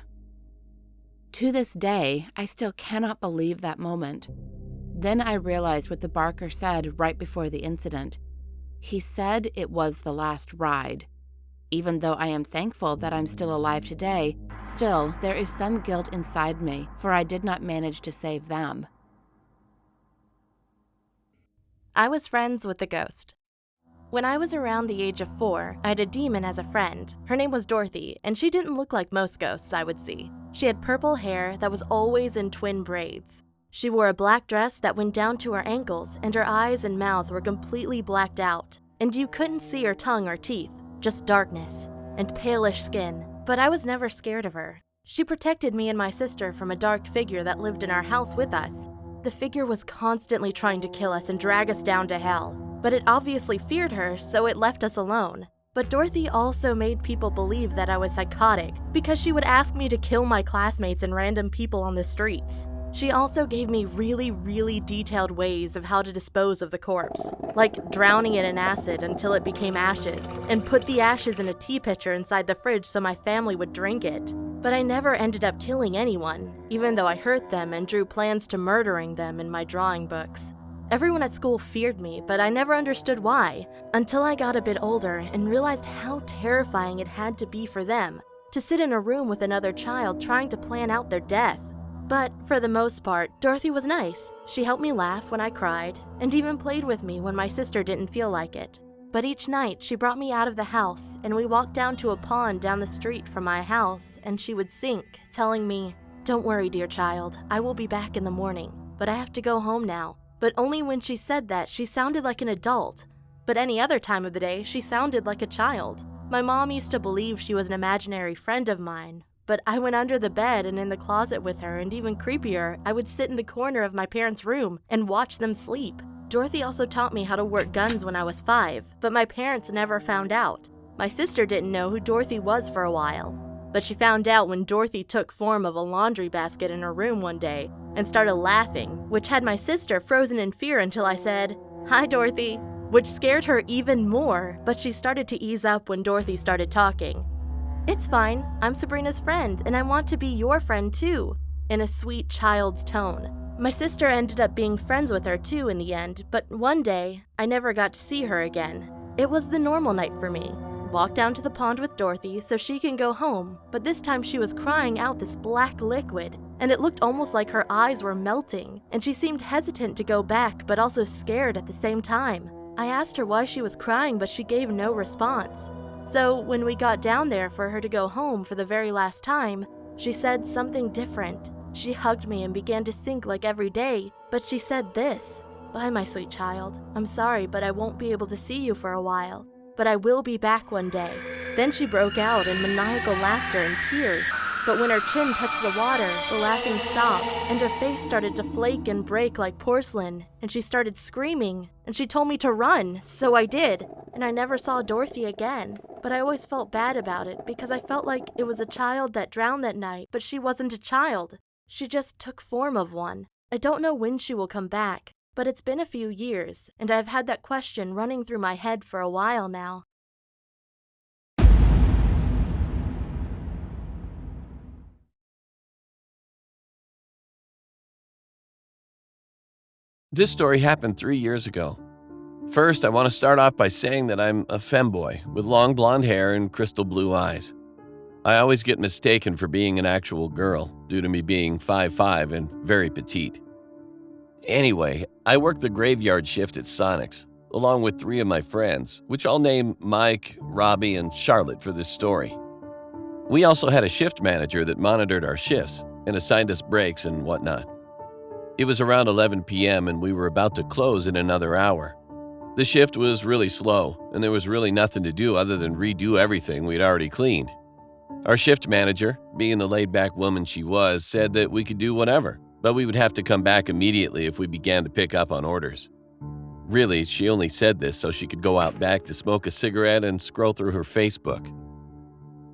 A: To this day, I still cannot believe that moment. Then I realized what the barker said right before the incident. He said it was the last ride. Even though I am thankful that I'm still alive today, still there is some guilt inside me, for I did not manage to save them.
E: I was friends with the ghost. When I was around the age of 4, I had a demon as a friend. Her name was Dorothy, and she didn't look like most ghosts I would see. She had purple hair that was always in twin braids. She wore a black dress that went down to her ankles, and her eyes and mouth were completely blacked out, and you couldn't see her tongue or teeth, just darkness and palish skin. But I was never scared of her. She protected me and my sister from a dark figure that lived in our house with us. The figure was constantly trying to kill us and drag us down to hell, but it obviously feared her, so it left us alone. But Dorothy also made people believe that I was psychotic because she would ask me to kill my classmates and random people on the streets. She also gave me really detailed ways of how to dispose of the corpse, like drowning it in acid until it became ashes, and put the ashes in a tea pitcher inside the fridge so my family would drink it. But I never ended up killing anyone, even though I hurt them and drew plans to murdering them in my drawing books. Everyone at school feared me, but I never understood why, until I got a bit older and realized how terrifying it had to be for them to sit in a room with another child trying to plan out their death. But for the most part, Dorothy was nice. She helped me laugh when I cried, and even played with me when my sister didn't feel like it. But each night, she brought me out of the house, and we walked down to a pond down the street from my house, and she would sink, telling me, "Don't worry, dear child, I will be back in the morning, but I have to go home now. but only when she said that she sounded like an adult. But any other time of the day, she sounded like a child. My mom used to believe she was an imaginary friend of mine, but I went under the bed and in the closet with her, and even creepier, I would sit in the corner of my parents' room and watch them sleep. Dorothy also taught me how to work guns when I was 5, but my parents never found out. My sister didn't know who Dorothy was for a while, but she found out when Dorothy took form of a laundry basket in her room one day and started laughing, which had my sister frozen in fear until I said, "Hi, Dorothy," which scared her even more, but she started to ease up when Dorothy started talking. "It's fine, I'm Sabrina's friend, and I want to be your friend too," in a sweet child's tone. My sister ended up being friends with her too in the end, but one day, I never got to see her again. It was the normal night for me. Walk down to the pond with Dorothy so she can go home, but this time she was crying out this black liquid, and it looked almost like her eyes were melting, and she seemed hesitant to go back but also scared at the same time. I asked her why she was crying, but she gave no response. So when we got down there for her to go home for the very last time, she said something different. She hugged me and began to sink like every day, but she said this: "Bye, my sweet child. I'm sorry, but I won't be able to see you for a while, but I will be back one day." Then she broke out in maniacal laughter and tears, but when her chin touched the water, the laughing stopped, and her face started to flake and break like porcelain, and she started screaming, and she told me to run, so I did, and I never saw Dorothy again. But I always felt bad about it because I felt like it was a child that drowned that night, but she wasn't a child. She just took form of one. I don't know when she will come back, but it's been a few years, and I've had that question running through my head for a while now.
C: This story happened 3 years ago. First, I want to start off by saying that I'm a femboy with long blonde hair and crystal blue eyes. I always get mistaken for being an actual girl due to me being 5'5" and very petite. Anyway, I work the graveyard shift at Sonic's, along with 3 of my friends, which I'll name Mike, Robbie, and Charlotte for this story. We also had a shift manager that monitored our shifts and assigned us breaks and whatnot. It was around 11 p.m. and we were about to close in another hour. The shift was really slow, and there was really nothing to do other than redo everything we'd already cleaned. Our shift manager, being the laid-back woman she was, said that we could do whatever, but we would have to come back immediately if we began to pick up on orders. Really, she only said this so she could go out back to smoke a cigarette and scroll through her Facebook.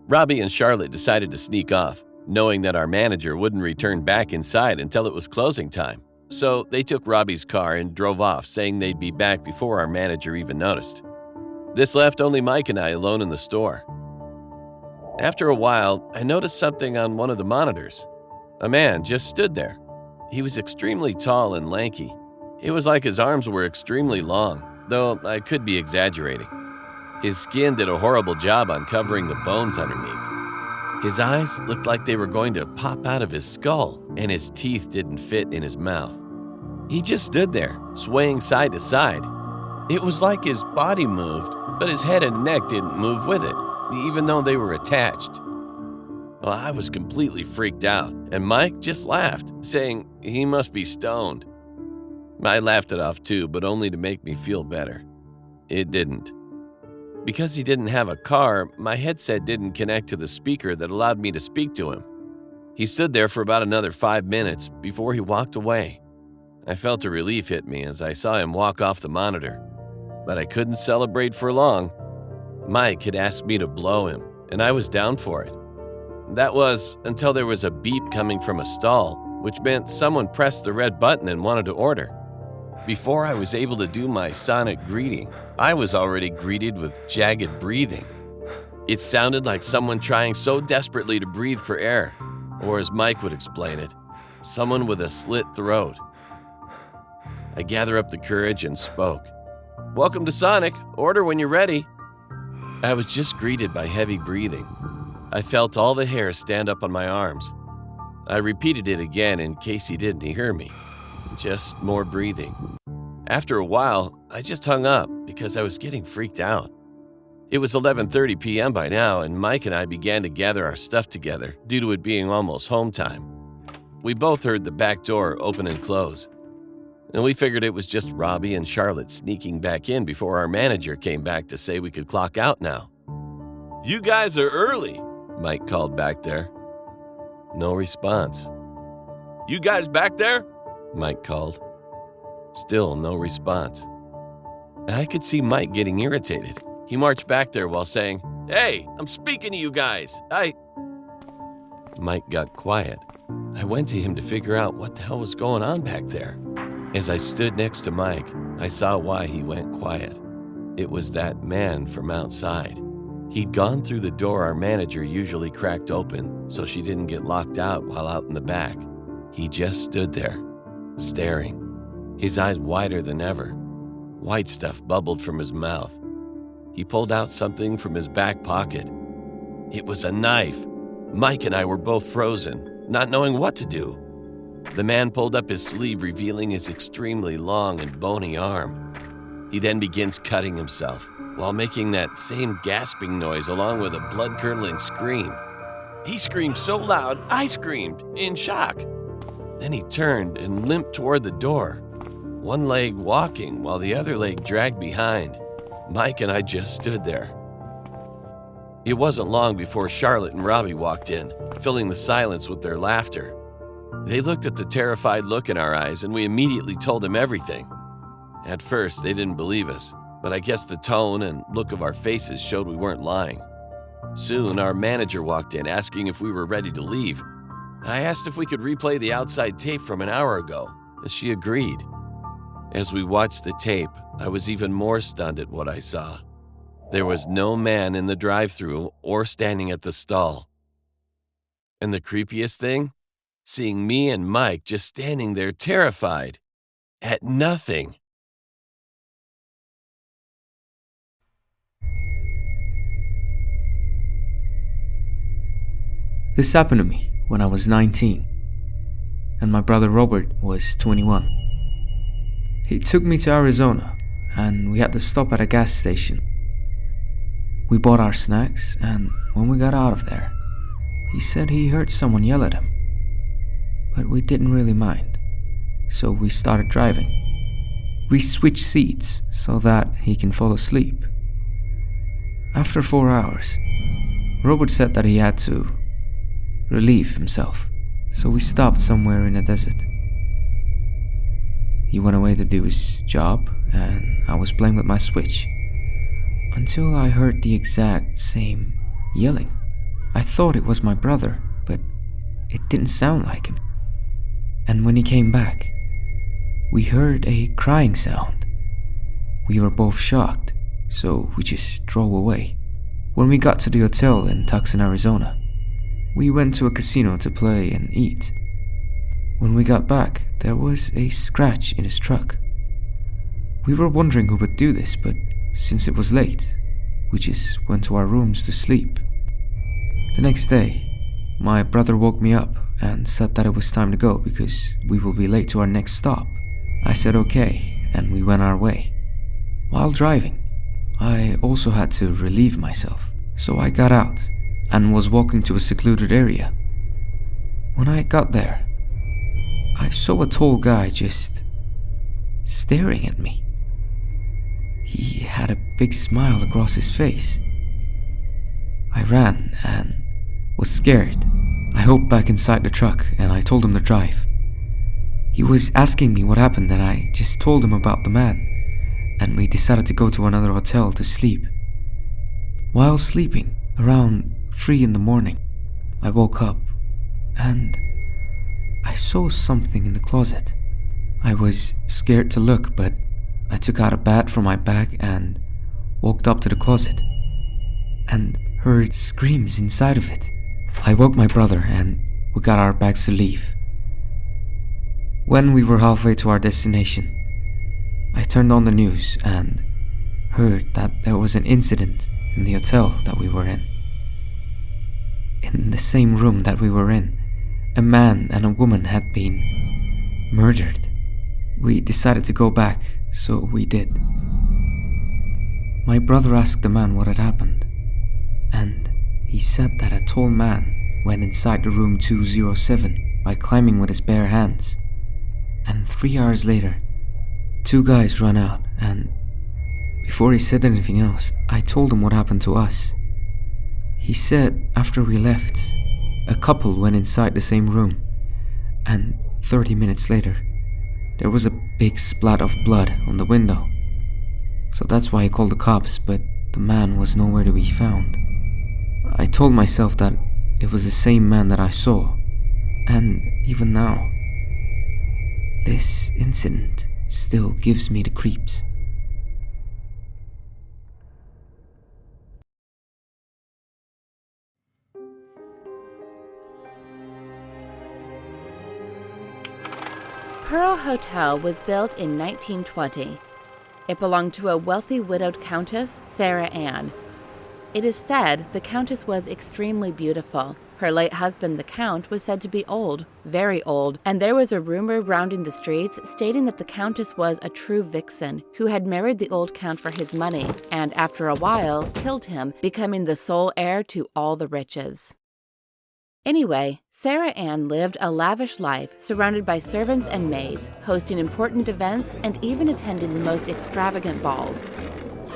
C: Robbie and Charlotte decided to sneak off, knowing that our manager wouldn't return back inside until it was closing time. So they took Robbie's car and drove off, saying they'd be back before our manager even noticed. This left only Mike and I alone in the store. After a while, I noticed something on one of the monitors. A man just stood there. He was extremely tall and lanky. It was like his arms were extremely long, though I could be exaggerating. His skin did a horrible job on covering the bones underneath. His eyes looked like they were going to pop out of his skull, and his teeth didn't fit in his mouth. He just stood there, swaying side to side. It was like his body moved, but his head and neck didn't move with it, even though they were attached. Well, I was completely freaked out, and Mike just laughed, saying he must be stoned. I laughed it off too, but only to make me feel better. It didn't. Because he didn't have a car, my headset didn't connect to the speaker that allowed me to speak to him. He stood there for about another 5 minutes before he walked away. I felt a relief hit me as I saw him walk off the monitor, but I couldn't celebrate for long. Mike had asked me to blow him, and I was down for it. That was until there was a beep coming from a stall, which meant someone pressed the red button and wanted to order. Before I was able to do my sonic greeting, I was already greeted with jagged breathing. It sounded like someone trying so desperately to breathe for air, or as Mike would explain it, someone with a slit throat. I gathered up the courage and spoke. "Welcome to Sonic. Order when you're ready." I was just greeted by heavy breathing. I felt all the hair stand up on my arms. I repeated it again in case he didn't hear me. Just more breathing. After a while, I just hung up because I was getting freaked out. It was 11:30 p.m. by now, and Mike and I began to gather our stuff together due to it being almost home time. We both heard the back door open and close. and we figured it was just Robbie and Charlotte sneaking back in before our manager came back to say we could clock out now. "You guys are early," Mike called back there. No response. "You guys back there?" Mike called. Still no response. I could see Mike getting irritated. He marched back there while saying, "Hey, I'm speaking to you guys. Mike got quiet. I went to him to figure out what the hell was going on back there. As I stood next to Mike, I saw why he went quiet. It was that man from outside. He'd gone through the door our manager usually cracked open so she didn't get locked out while out in the back. He just stood there, staring, his eyes wider than ever. White stuff bubbled from his mouth. He pulled out something from his back pocket. It was a knife. Mike and I were both frozen, not knowing what to do. The man pulled up his sleeve, revealing his extremely long and bony arm. He then begins cutting himself, while making that same gasping noise along with a blood-curdling scream. He screamed so loud, I screamed, in shock. Then he turned and limped toward the door, one leg walking while the other leg dragged behind. Mike and I just stood there. It wasn't long before Charlotte and Robbie walked in, filling the silence with their laughter. They looked at the terrified look in our eyes, and we immediately told them everything. At first, they didn't believe us, but I guess the tone and look of our faces showed we weren't lying. Soon, our manager walked in, asking if we were ready to leave. I asked if we could replay the outside tape from an hour ago, and she agreed. As we watched the tape, I was even more stunned at what I saw. There was no man in the drive-thru or standing at the stall. And the creepiest thing? Seeing me and Mike just standing there terrified, at nothing.
G: This happened to me when I was 19, and my brother Robert was 21. He took me to Arizona, and we had to stop at a gas station. We bought our snacks, and when we got out of there, he said he heard someone yell at him. But we didn't really mind, so we started driving. We switched seats so that he can fall asleep. After 4 hours, Robert said that he had to relieve himself, so we stopped somewhere in a desert. He went away to do his job, and I was playing with my Switch, until I heard the exact same yelling. I thought it was my brother, but it didn't sound like him. And when he came back, we heard a crying sound. We were both shocked, so we just drove away. When we got to the hotel in Tucson, Arizona, we went to a casino to play and eat. When we got back, there was a scratch in his truck. We were wondering who would do this, but since it was late, we just went to our rooms to sleep. The next day, my brother woke me up and said that it was time to go because we will be late to our next stop. I said okay, and we went our way. While driving, I also had to relieve myself, so I got out and was walking to a secluded area. When I got there, I saw a tall guy just staring at me. He had a big smile across his face. I ran and was scared. I hopped back inside the truck and I told him to drive. He was asking me what happened and I just told him about the man, and we decided to go to another hotel to sleep. While sleeping, around 3 in the morning, I woke up and I saw something in the closet. I was scared to look, but I took out a bat from my bag and walked up to the closet and heard screams inside of it. I woke my brother and we got our bags to leave. When we were halfway to our destination, I turned on the news and heard that there was an incident in the hotel that we were in. In the same room that we were in, a man and a woman had been murdered. We decided to go back, so we did. My brother asked the man what had happened, and he said that a tall man went inside the room 207 by climbing with his bare hands, and 3 hours later, 2 guys ran out, and before he said anything else, I told him what happened to us. He said after we left, a couple went inside the same room, and 30 minutes later, there was a big splat of blood on the window. So that's why he called the cops, but the man was nowhere to be found. I told myself that it was the same man that I saw, and even now, this incident still gives me the creeps.
A: Pearl Hotel was built in 1920. It belonged to a wealthy widowed countess, Sarah Ann. It is said the countess was extremely beautiful. Her late husband, the count, was said to be old, very old, and there was a rumor rounding the streets stating that the countess was a true vixen who had married the old count for his money and, after a while, killed him, becoming the sole heir to all the riches. Anyway, Sarah Ann lived a lavish life surrounded by servants and maids, hosting important events and even attending the most extravagant balls.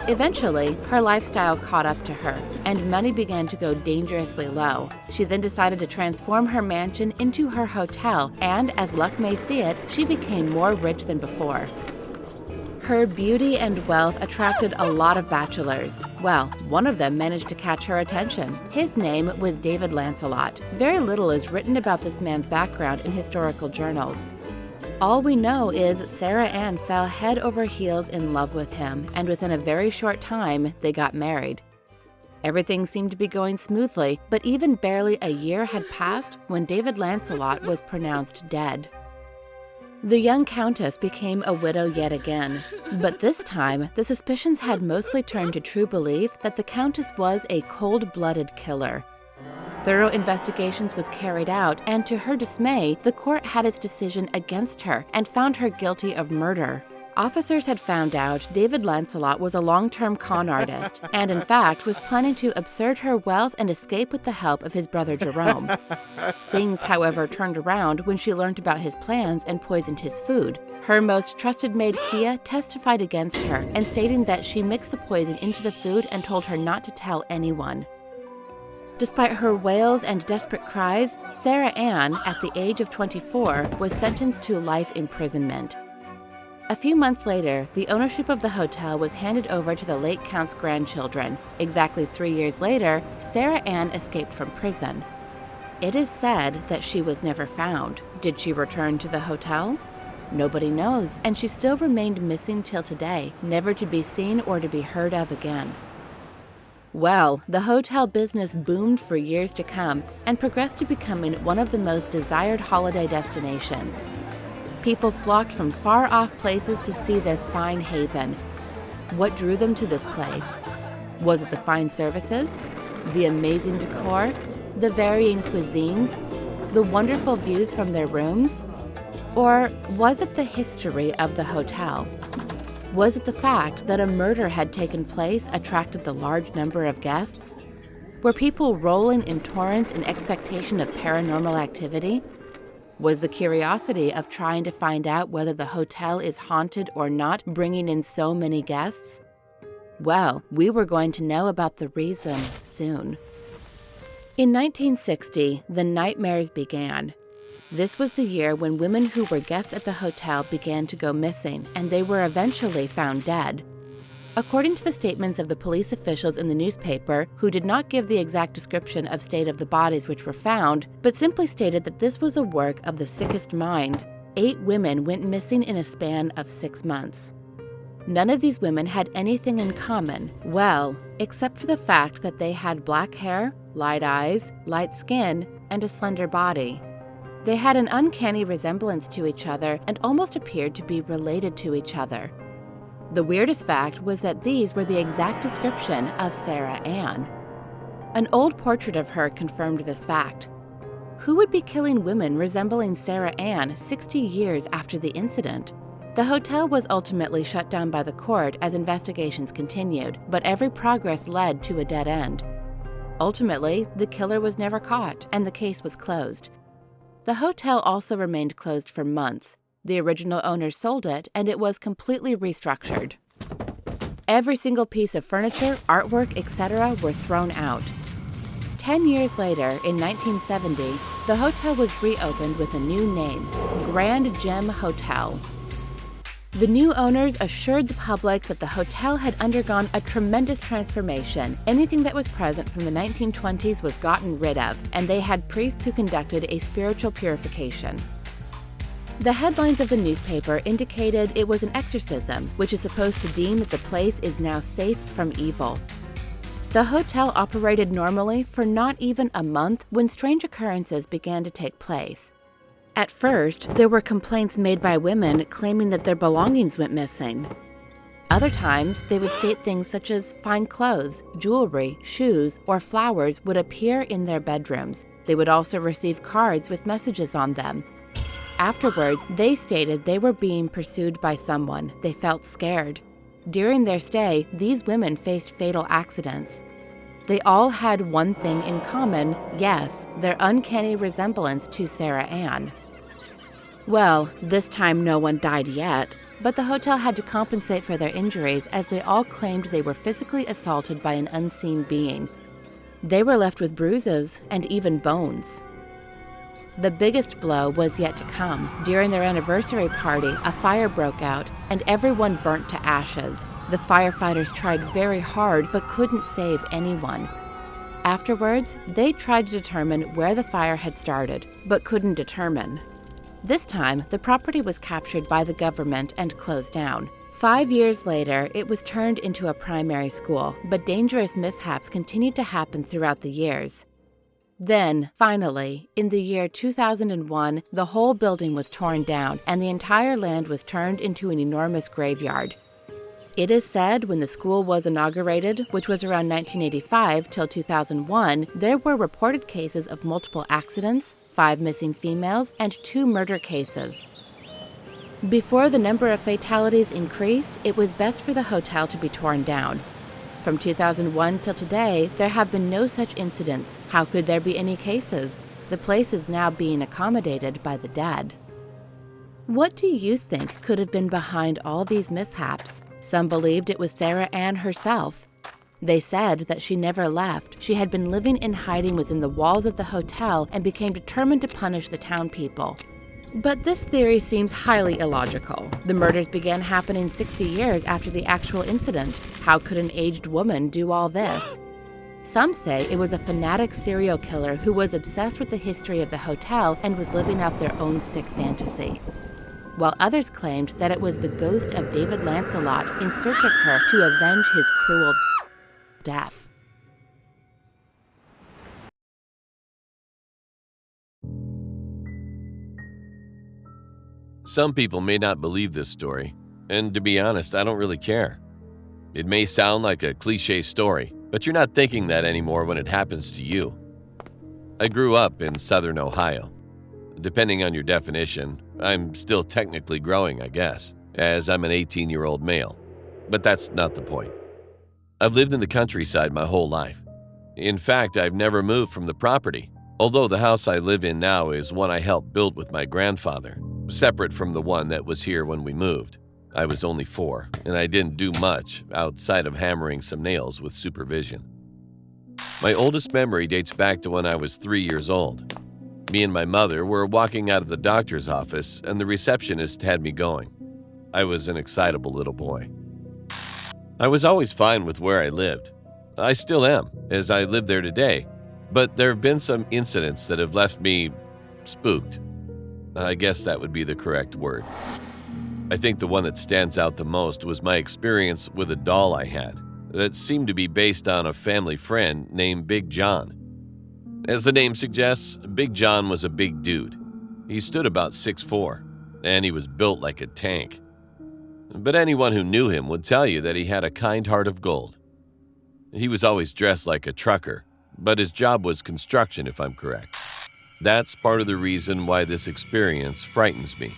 A: Eventually, her lifestyle caught up to her, and money began to go dangerously low. She then decided to transform her mansion into her hotel, and as luck may see it, she became more rich than before. Her beauty and wealth attracted a lot of bachelors. Well, one of them managed to catch her attention. His name was David Lancelot. Very little is written about this man's background in historical journals. All we know is Sarah Ann fell head over heels in love with him, and within a very short time, they got married. Everything seemed to be going smoothly, but even barely a year had passed when David Lancelot was pronounced dead. The young countess became a widow yet again, but this time the suspicions had mostly turned to true belief that the countess was a cold-blooded killer. Thorough investigations was carried out, and to her dismay, the court had its decision against her and found her guilty of murder. Officers had found out David Lancelot was a long-term con artist, and in fact was planning to absurd her wealth and escape with the help of his brother Jerome. Things, however, turned around when she learned about his plans and poisoned his food. Her most trusted maid Kia testified against her and stating that she mixed the poison into the food and told her not to tell anyone. Despite her wails and desperate cries, Sarah Ann, at the age of 24, was sentenced to life imprisonment. A few months later, the ownership of the hotel was handed over to the late count's grandchildren. Exactly 3 years later, Sarah Ann escaped from prison. It is said that she was never found. Did she return to the hotel? Nobody knows, and she still remained missing till today, never to be seen or to be heard of again. Well, the hotel business boomed for years to come and progressed to becoming one of the most desired holiday destinations. People flocked from far-off places to see this fine haven. What drew them to this place? Was it the fine services? The amazing decor? The varying cuisines? The wonderful views from their rooms? Or was it the history of the hotel? Was it the fact that a murder had taken place attracted the large number of guests? Were people rolling in torrents in expectation of paranormal activity? Was the curiosity of trying to find out whether the hotel is haunted or not bringing in so many guests? Well, we were going to know about the reason soon. In 1960, the nightmares began. This was the year when women who were guests at the hotel began to go missing, and they were eventually found dead. According to the statements of the police officials in the newspaper, who did not give the exact description of state of the bodies which were found, but simply stated that this was a work of the sickest mind, 8 women went missing in a span of 6 months. None of these women had anything in common, well, except for the fact that they had black hair, light eyes, light skin, and a slender body. They had an uncanny resemblance to each other and almost appeared to be related to each other. The weirdest fact was that these were the exact description of Sarah Ann. An old portrait of her confirmed this fact. Who would be killing women resembling Sarah Ann 60 years after the incident? The hotel was ultimately shut down by the court as investigations continued, but every progress led to a dead end. Ultimately, the killer was never caught, and the case was closed. The hotel also remained closed for months. The original owners sold it, and it was completely restructured. Every single piece of furniture, artwork, etc. were thrown out. 10 years later, in 1970, the hotel was reopened with a new name, Grand Gem Hotel. The new owners assured the public that the hotel had undergone a tremendous transformation. Anything that was present from the 1920s was gotten rid of, and they had priests who conducted a spiritual purification. The headlines of the newspaper indicated it was an exorcism, which is supposed to deem that the place is now safe from evil. The hotel operated normally for not even a month when strange occurrences began to take place. At first, there were complaints made by women claiming that their belongings went missing. Other times, they would state things such as fine clothes, jewelry, shoes, or flowers would appear in their bedrooms. They would also receive cards with messages on them. Afterwards, they stated they were being pursued by someone. They felt scared. During their stay, these women faced fatal accidents. They all had one thing in common, yes, their uncanny resemblance to Sarah Ann. Well, this time no one died yet, but the hotel had to compensate for their injuries as they all claimed they were physically assaulted by an unseen being. They were left with bruises and even bones. The biggest blow was yet to come. During their anniversary party, a fire broke out, and everyone burnt to ashes. The firefighters tried very hard but couldn't save anyone. Afterwards, they tried to determine where the fire had started, but couldn't determine. This time, the property was captured by the government and closed down. 5 years later, it was turned into a primary school, but dangerous mishaps continued to happen throughout the years. Then, finally, in the year 2001, the whole building was torn down and the entire land was turned into an enormous graveyard. It is said when the school was inaugurated, which was around 1985 till 2001, there were reported cases of multiple accidents, 5 missing females, and 2 murder cases. Before the number of fatalities increased, it was best for the hotel to be torn down. From 2001 till today, there have been no such incidents. How could there be any cases? The place is now being accommodated by the dead. What do you think could have been behind all these mishaps? Some believed it was Sarah Ann herself. They said that she never left. She had been living in hiding within the walls of the hotel and became determined to punish the town people. But this theory seems highly illogical. The murders began happening 60 years after the actual incident. How could an aged woman do all this? Some say it was a fanatic serial killer who was obsessed with the history of the hotel and was living out their own sick fantasy. While others claimed that it was the ghost of David Lancelot in search of her to avenge his cruel death.
C: Some people may not believe this story, and to be honest, I don't really care. It may sound like a cliche story, but you're not thinking that anymore when it happens to you. I grew up in southern Ohio. Depending on your definition, I'm still technically growing, I guess, as I'm an 18-year-old male. But that's not the point. I've lived in the countryside my whole life. In fact, I've never moved from the property, although the house I live in now is one I helped build with my grandfather, separate from the one that was here when we moved. I was only 4, and I didn't do much outside of hammering some nails with supervision. My oldest memory dates back to when I was 3 years old. Me and my mother were walking out of the doctor's office, and the receptionist had me going. I was an excitable little boy. I was always fine with where I lived. I still am, as I live there today, but there have been some incidents that have left me spooked. I guess that would be the correct word. I think the one that stands out the most was my experience with a doll I had that seemed to be based on a family friend named Big John. As the name suggests, Big John was a big dude. He stood about 6'4", and he was built like a tank. But anyone who knew him would tell you that he had a kind heart of gold. He was always dressed like a trucker, but his job was construction, if I'm correct. That's part of the reason why this experience frightens me.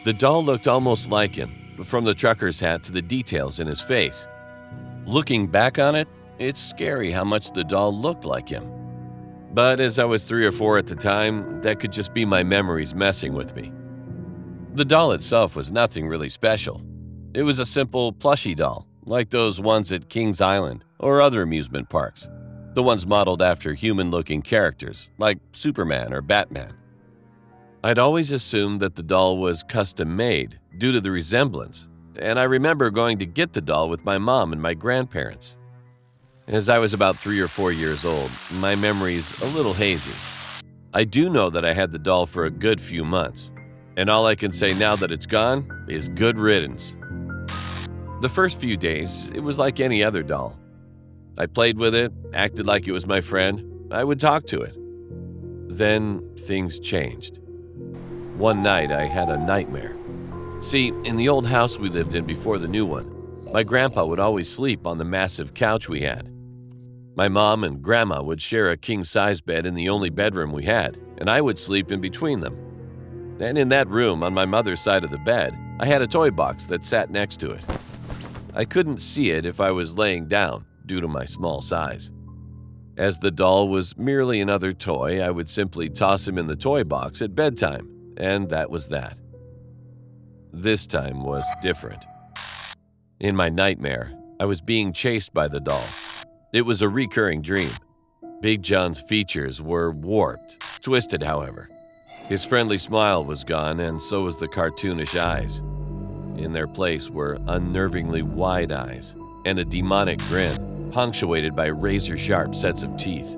C: The doll looked almost like him, from the trucker's hat to the details in his face. Looking back on it, it's scary how much the doll looked like him. But as I was 3 or 4 at the time, that could just be my memories messing with me. The doll itself was nothing really special. It was a simple plushie doll, like those ones at Kings Island or other amusement parks, the ones modeled after human-looking characters like Superman or Batman. I'd always assumed that the doll was custom-made due to the resemblance, and I remember going to get the doll with my mom and my grandparents. As I was about 3 or 4 years old, my memory's a little hazy. I do know that I had the doll for a good few months, and all I can say now that it's gone is good riddance. The first few days, it was like any other doll. I played with it, acted like it was my friend. I would talk to it. Then things changed. One night, I had a nightmare. See, in the old house we lived in before the new one, my grandpa would always sleep on the massive couch we had. My mom and grandma would share a king-size bed in the only bedroom we had, and I would sleep in between them. And in that room, on my mother's side of the bed, I had a toy box that sat next to it. I couldn't see it if I was laying down due to my small size. As the doll was merely another toy, I would simply toss him in the toy box at bedtime, and that was that. This time was different. In my nightmare, I was being chased by the doll. It was a recurring dream. Big John's features were warped, twisted, however. His friendly smile was gone, and so was the cartoonish eyes. In their place were unnervingly wide eyes and a demonic grin, punctuated by razor-sharp sets of teeth.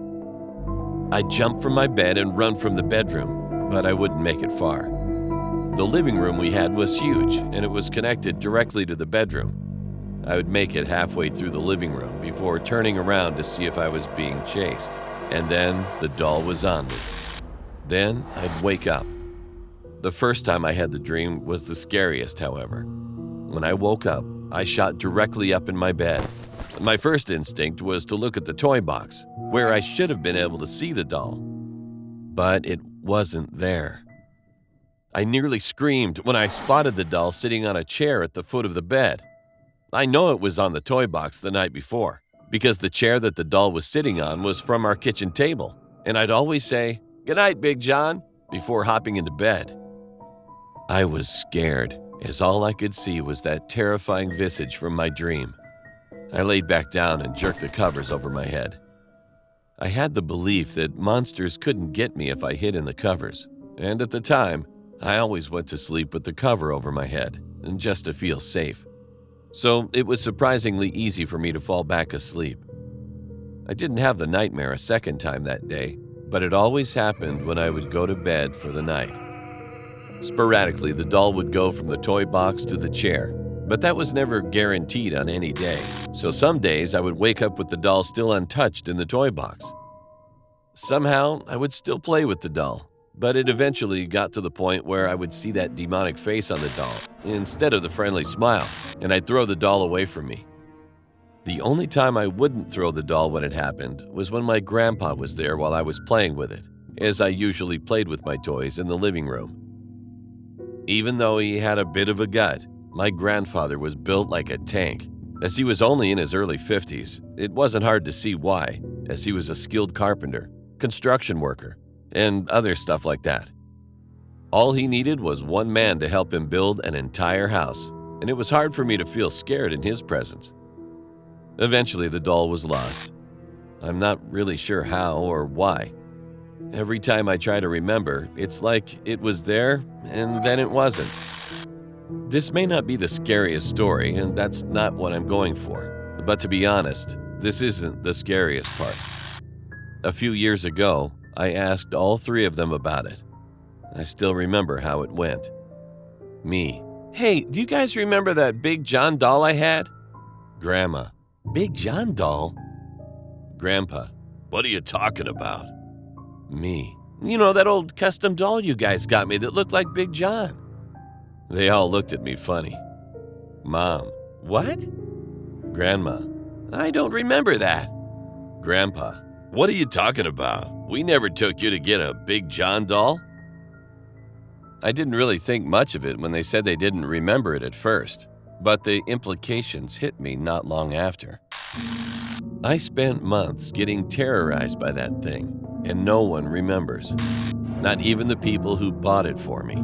C: I'd jump from my bed and run from the bedroom, but I wouldn't make it far. The living room we had was huge, and it was connected directly to the bedroom. I would make it halfway through the living room before turning around to see if I was being chased, and then the doll was on me. Then I'd wake up. The first time I had the dream was the scariest, however. When I woke up, I shot directly up in my bed. My first instinct was to look at the toy box, where I should have been able to see the doll. But it wasn't there. I nearly screamed when I spotted the doll sitting on a chair at the foot of the bed. I know it was on the toy box the night before, because the chair that the doll was sitting on was from our kitchen table, and I'd always say, "Good night, Big John," before hopping into bed. I was scared, as all I could see was that terrifying visage from my dream. I laid back down and jerked the covers over my head. I had the belief that monsters couldn't get me if I hid in the covers, and at the time, I always went to sleep with the cover over my head, just to feel safe. So it was surprisingly easy for me to fall back asleep. I didn't have the nightmare a second time that day, but it always happened when I would go to bed for the night. Sporadically, the doll would go from the toy box to the chair, but that was never guaranteed on any day, so some days I would wake up with the doll still untouched in the toy box. Somehow, I would still play with the doll, but it eventually got to the point where I would see that demonic face on the doll instead of the friendly smile, and I'd throw the doll away from me. The only time I wouldn't throw the doll when it happened was when my grandpa was there while I was playing with it, as I usually played with my toys in the living room. Even though he had a bit of a gut, my grandfather was built like a tank. As he was only in his early 50s, it wasn't hard to see why, as he was a skilled carpenter, construction worker, and other stuff like that. All he needed was one man to help him build an entire house, and it was hard for me to feel scared in his presence. Eventually, the doll was lost. I'm not really sure how or why. Every time I try to remember, it's like it was there and then it wasn't. This may not be the scariest story, and that's not what I'm going for. But to be honest, this isn't the scariest part. A few years ago, I asked all three of them about it. I still remember how it went. Me: "Hey, do you guys remember that Big John doll I had?" Grandma: "Big John doll?" Grandpa: "What are you talking about?" Me: "You know, that old custom doll you guys got me that looked like Big John." They all looked at me funny. Mom: "What?" Grandma: "I don't remember that." Grandpa: "What are you talking about? We never took you to get a Big John doll." I didn't really think much of it when they said they didn't remember it at first, but the implications hit me not long after. I spent months getting terrorized by that thing, and no one remembers. Not even the people who bought it for me.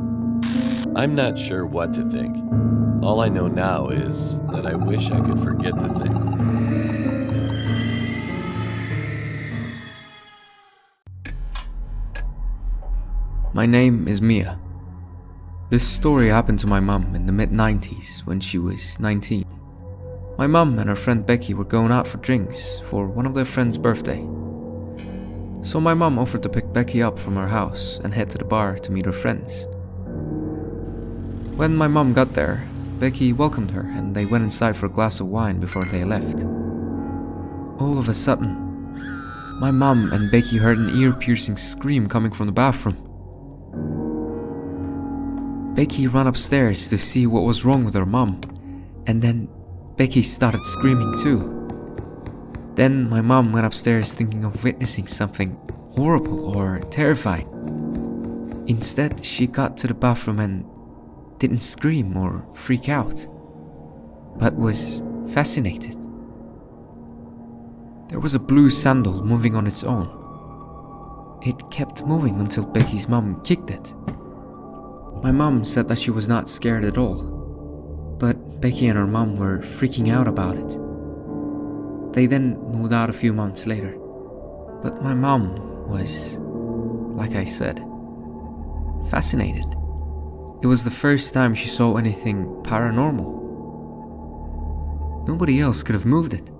C: I'm not sure what to think. All I know now is that I wish I could forget the thing.
G: My name is Mia. This story happened to my mum in the mid-90s when she was 19. My mum and her friend Becky were going out for drinks for one of their friends' birthday. So my mum offered to pick Becky up from her house and head to the bar to meet her friends. When my mum got there, Becky welcomed her and they went inside for a glass of wine before they left. All of a sudden, my mum and Becky heard an ear-piercing scream coming from the bathroom. Becky ran upstairs to see what was wrong with her mum, and then Becky started screaming too. Then my mum went upstairs thinking of witnessing something horrible or terrifying. Instead, she got to the bathroom and didn't scream or freak out, but was fascinated. There was a blue sandal moving on its own. It kept moving until Becky's mum kicked it. My mum said that she was not scared at all, but Becky and her mum were freaking out about it. They then moved out a few months later, but my mum was, like I said, fascinated. It was the first time she saw anything paranormal. Nobody else could have moved it.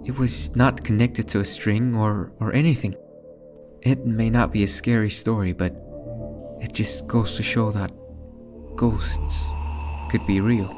G: It was not connected to a string or anything. It may not be a scary story, but it just goes to show that ghosts could be real.